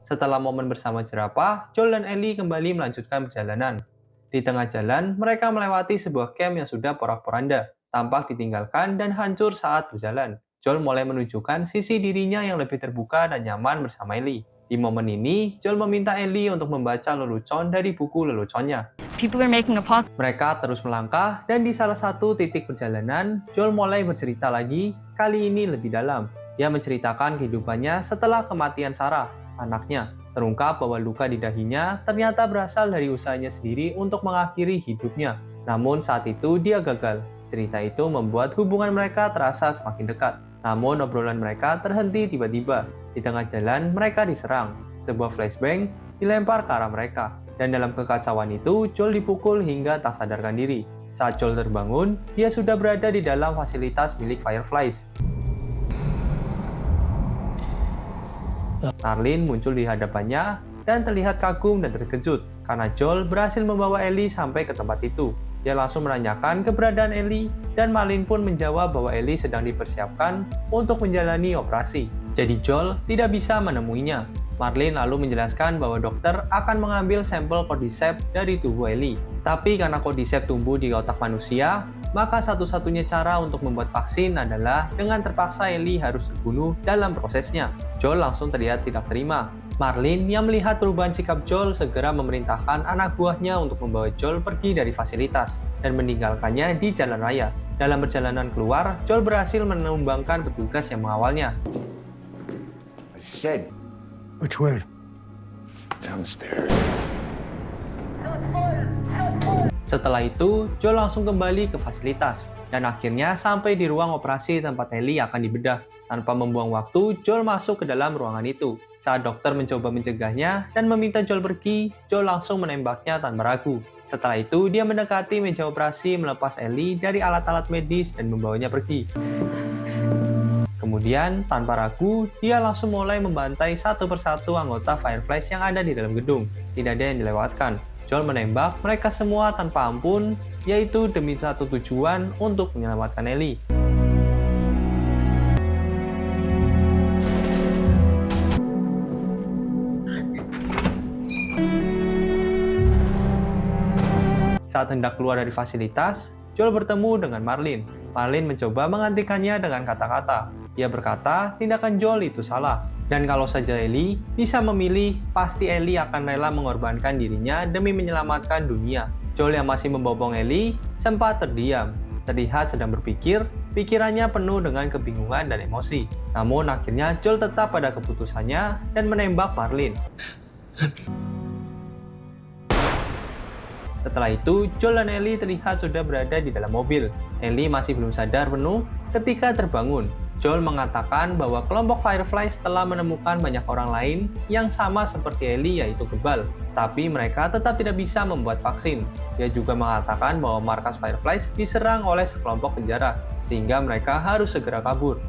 [SPEAKER 2] Setelah momen bersama jerapah, Joel dan Ellie kembali melanjutkan perjalanan. Di tengah jalan, mereka melewati sebuah camp yang sudah porak-poranda, tampak ditinggalkan dan hancur saat berjalan. Joel mulai menunjukkan sisi dirinya yang lebih terbuka dan nyaman bersama Ellie. Di momen ini, Joel meminta Ellie untuk membaca lelucon dari buku leluconnya. Mereka terus melangkah, dan di salah satu titik perjalanan, Joel mulai bercerita lagi, kali ini lebih dalam. Dia menceritakan kehidupannya setelah kematian Sarah, anaknya. Terungkap bahwa luka di dahinya ternyata berasal dari usahanya sendiri untuk mengakhiri hidupnya. Namun saat itu dia gagal. Cerita itu membuat hubungan mereka terasa semakin dekat. Namun obrolan mereka terhenti tiba-tiba. Di tengah jalan mereka diserang. Sebuah flashbang dilempar ke arah mereka. Dan dalam kekacauan itu, Joel dipukul hingga tak sadarkan diri. Saat Joel terbangun, dia sudah berada di dalam fasilitas milik Fireflies. Marlene muncul di hadapannya dan terlihat kagum dan terkejut karena Joel berhasil membawa Ellie sampai ke tempat itu. Dia langsung menanyakan keberadaan Ellie dan Marlin pun menjawab bahwa Ellie sedang dipersiapkan untuk menjalani operasi. Jadi Joel tidak bisa menemuinya. Marlin lalu menjelaskan bahwa dokter akan mengambil sampel cordyceps dari tubuh Ellie. Tapi karena cordyceps tumbuh di otak manusia, maka satu-satunya cara untuk membuat vaksin adalah dengan terpaksa Ellie harus terbunuh dalam prosesnya. Joel langsung terlihat tidak terima. Marlin yang melihat perubahan sikap Joel segera memerintahkan anak buahnya untuk membawa Joel pergi dari fasilitas dan meninggalkannya di jalan raya. Dalam perjalanan keluar, Joel berhasil menumbangkan petugas yang mengawalnya.
[SPEAKER 1] I said,
[SPEAKER 7] Which way?
[SPEAKER 1] downstairs.
[SPEAKER 2] Setelah itu, Joel langsung kembali ke fasilitas dan akhirnya sampai di ruang operasi tempat Ellie akan dibedah. Tanpa membuang waktu, Joel masuk ke dalam ruangan itu. Saat dokter mencoba mencegahnya dan meminta Joel pergi, Joel langsung menembaknya tanpa ragu. Setelah itu, dia mendekati meja operasi, melepas Ellie dari alat-alat medis dan membawanya pergi. Kemudian, tanpa ragu, dia langsung mulai membantai satu persatu anggota Fireflies yang ada di dalam gedung. Tidak ada yang dilewatkan. Joel menembak mereka semua tanpa ampun, yaitu demi satu tujuan untuk menyelamatkan Ellie. Saat hendak keluar dari fasilitas, Joel bertemu dengan Marlin. Marlin mencoba menghentikannya dengan kata-kata. Dia berkata tindakan Joel itu salah. Dan kalau saja Ellie bisa memilih, pasti Ellie akan rela mengorbankan dirinya demi menyelamatkan dunia. Joel yang masih membopong Ellie sempat terdiam. Terlihat sedang berpikir, pikirannya penuh dengan kebingungan dan emosi. Namun akhirnya Joel tetap pada keputusannya dan menembak Marlin. Setelah itu, Joel dan Ellie terlihat sudah berada di dalam mobil. Ellie masih belum sadar penuh ketika terbangun. Joel mengatakan bahwa kelompok Fireflies telah menemukan banyak orang lain yang sama seperti Ellie, yaitu kebal. Tapi mereka tetap tidak bisa membuat vaksin. Dia juga mengatakan bahwa markas Fireflies diserang oleh sekelompok penjara, sehingga mereka harus segera kabur.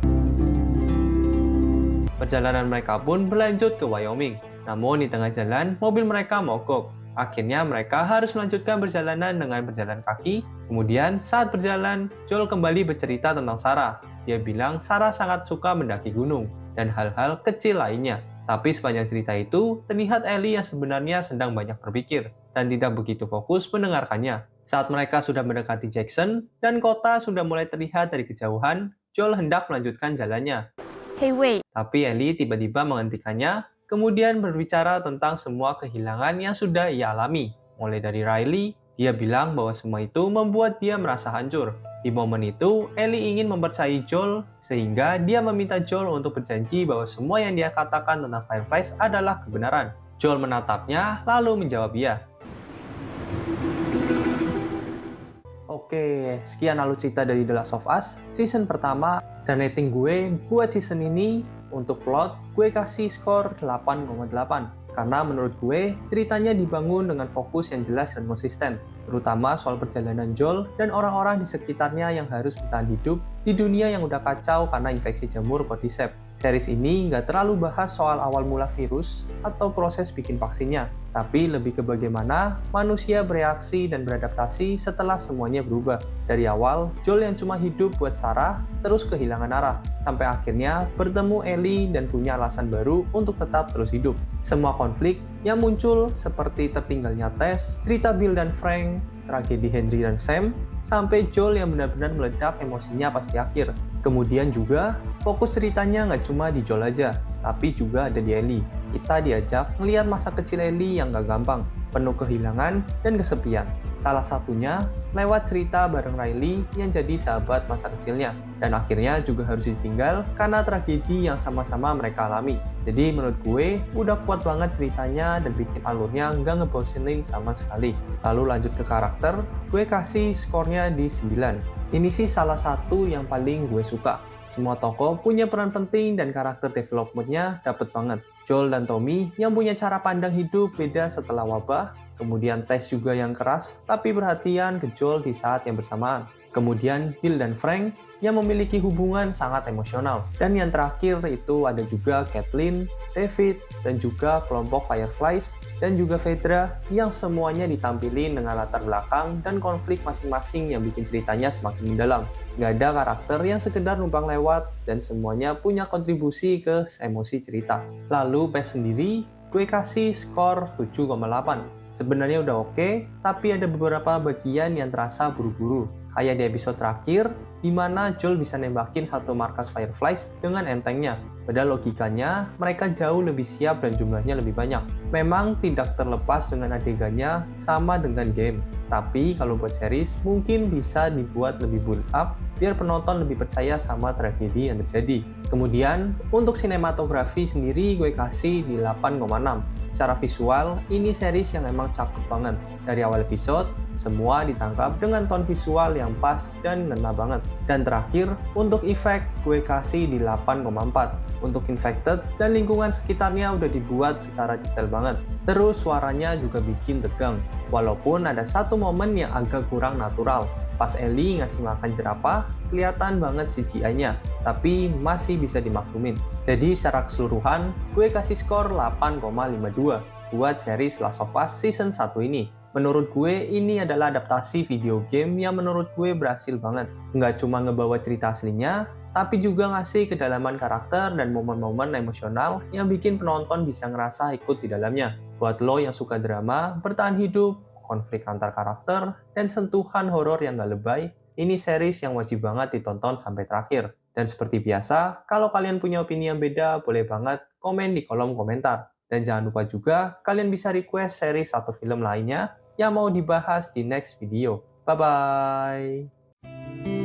[SPEAKER 2] Perjalanan mereka pun berlanjut ke Wyoming. Namun di tengah jalan, mobil mereka mogok. Akhirnya mereka harus melanjutkan perjalanan dengan berjalan kaki. Kemudian saat berjalan, Joel kembali bercerita tentang Sarah. Dia bilang Sarah sangat suka mendaki gunung dan hal-hal kecil lainnya. Tapi sepanjang cerita itu, terlihat Ellie yang sebenarnya sedang banyak berpikir dan tidak begitu fokus mendengarkannya. Saat mereka sudah mendekati Jackson dan kota sudah mulai terlihat dari kejauhan, Joel hendak melanjutkan jalannya.
[SPEAKER 6] Hey, wait.
[SPEAKER 2] Tapi Ellie tiba-tiba menghentikannya, kemudian berbicara tentang semua kehilangan yang sudah ia alami. Mulai dari Riley, dia bilang bahwa semua itu membuat dia merasa hancur. Di momen itu, Ellie ingin mempercayai Joel, sehingga dia meminta Joel untuk berjanji bahwa semua yang dia katakan tentang Fireflies adalah kebenaran. Joel menatapnya, lalu menjawab iya. Oke, sekian alur cerita dari The Last of Us, season pertama, dan rating gue buat season ini, untuk plot, gue kasih skor 8,8. Karena menurut gue, ceritanya dibangun dengan fokus yang jelas dan konsisten. Terutama soal perjalanan Joel dan orang-orang di sekitarnya yang harus bertahan hidup di dunia yang udah kacau karena infeksi jamur cordyceps. Series ini nggak terlalu bahas soal awal mula virus atau proses bikin vaksinnya, tapi lebih ke bagaimana manusia bereaksi dan beradaptasi setelah semuanya berubah. Dari awal, Joel yang cuma hidup buat Sarah, terus kehilangan arah, sampai akhirnya bertemu Ellie dan punya alasan baru untuk tetap terus hidup. Semua konflik yang muncul seperti tertinggalnya Tess, cerita Bill dan Frank, tragedi Henry dan Sam, sampai Joel yang benar-benar meledak emosinya pas di akhir. Kemudian juga, fokus ceritanya nggak cuma di Joel aja, tapi juga ada di Ellie. Kita diajak melihat masa kecil Ellie yang nggak gampang, penuh kehilangan dan kesepian. Salah satunya lewat cerita bareng Riley yang jadi sahabat masa kecilnya, dan akhirnya juga harus ditinggal karena tragedi yang sama-sama mereka alami. Jadi menurut gue, udah kuat banget ceritanya dan bikin alurnya nggak ngebosenin sama sekali. Lalu lanjut ke karakter, gue kasih skornya di 9. Ini sih salah satu yang paling gue suka. Semua tokoh punya peran penting dan karakter development-nya dapet banget. Joel dan Tommy yang punya cara pandang hidup beda setelah wabah, kemudian Tess juga yang keras tapi perhatian ke Joel di saat yang bersamaan. Kemudian Bill dan Frank yang memiliki hubungan sangat emosional. Dan yang terakhir itu ada juga Kathleen, David, dan juga kelompok Fireflies, dan juga Phaedra yang semuanya ditampilin dengan latar belakang dan konflik masing-masing yang bikin ceritanya semakin mendalam. Nggak ada karakter yang sekedar numpang lewat dan semuanya punya kontribusi ke emosi cerita. Lalu PES sendiri, gue kasih skor 7,8. Sebenarnya udah oke, tapi ada beberapa bagian yang terasa buru-buru. Kayak di episode terakhir, di mana Joel bisa nembakin satu markas Fireflies dengan entengnya. Padahal logikanya, mereka jauh lebih siap dan jumlahnya lebih banyak. Memang tidak terlepas dengan adegannya sama dengan game. Tapi kalau buat series, mungkin bisa dibuat lebih build up, biar penonton lebih percaya sama tragedi yang terjadi. Kemudian, untuk sinematografi sendiri gue kasih di 8,6. Secara visual, ini series yang emang cakep banget. Dari awal episode, semua ditangkap dengan tone visual yang pas dan ngena banget. Dan terakhir, untuk efek, gue kasih di 8,4. Untuk infected dan lingkungan sekitarnya udah dibuat secara detail banget. Terus suaranya juga bikin tegang. Walaupun ada satu momen yang agak kurang natural. Pas Ellie ngasih makan jerapah, kelihatan banget CGI-nya, tapi masih bisa dimaklumin. Jadi secara keseluruhan, gue kasih skor 8,52 buat series Last of Us Season 1 ini. Menurut gue, ini adalah adaptasi video game yang menurut gue berhasil banget. Nggak cuma ngebawa cerita aslinya, tapi juga ngasih kedalaman karakter dan momen-momen emosional yang bikin penonton bisa ngerasa ikut di dalamnya. Buat lo yang suka drama, bertahan hidup, konflik antar karakter, dan sentuhan horor yang gak lebay, ini series yang wajib banget ditonton sampai terakhir. Dan seperti biasa, kalau kalian punya opini yang beda, boleh banget komen di kolom komentar. Dan jangan lupa juga, kalian bisa request series atau film lainnya yang mau dibahas di next video. Bye-bye!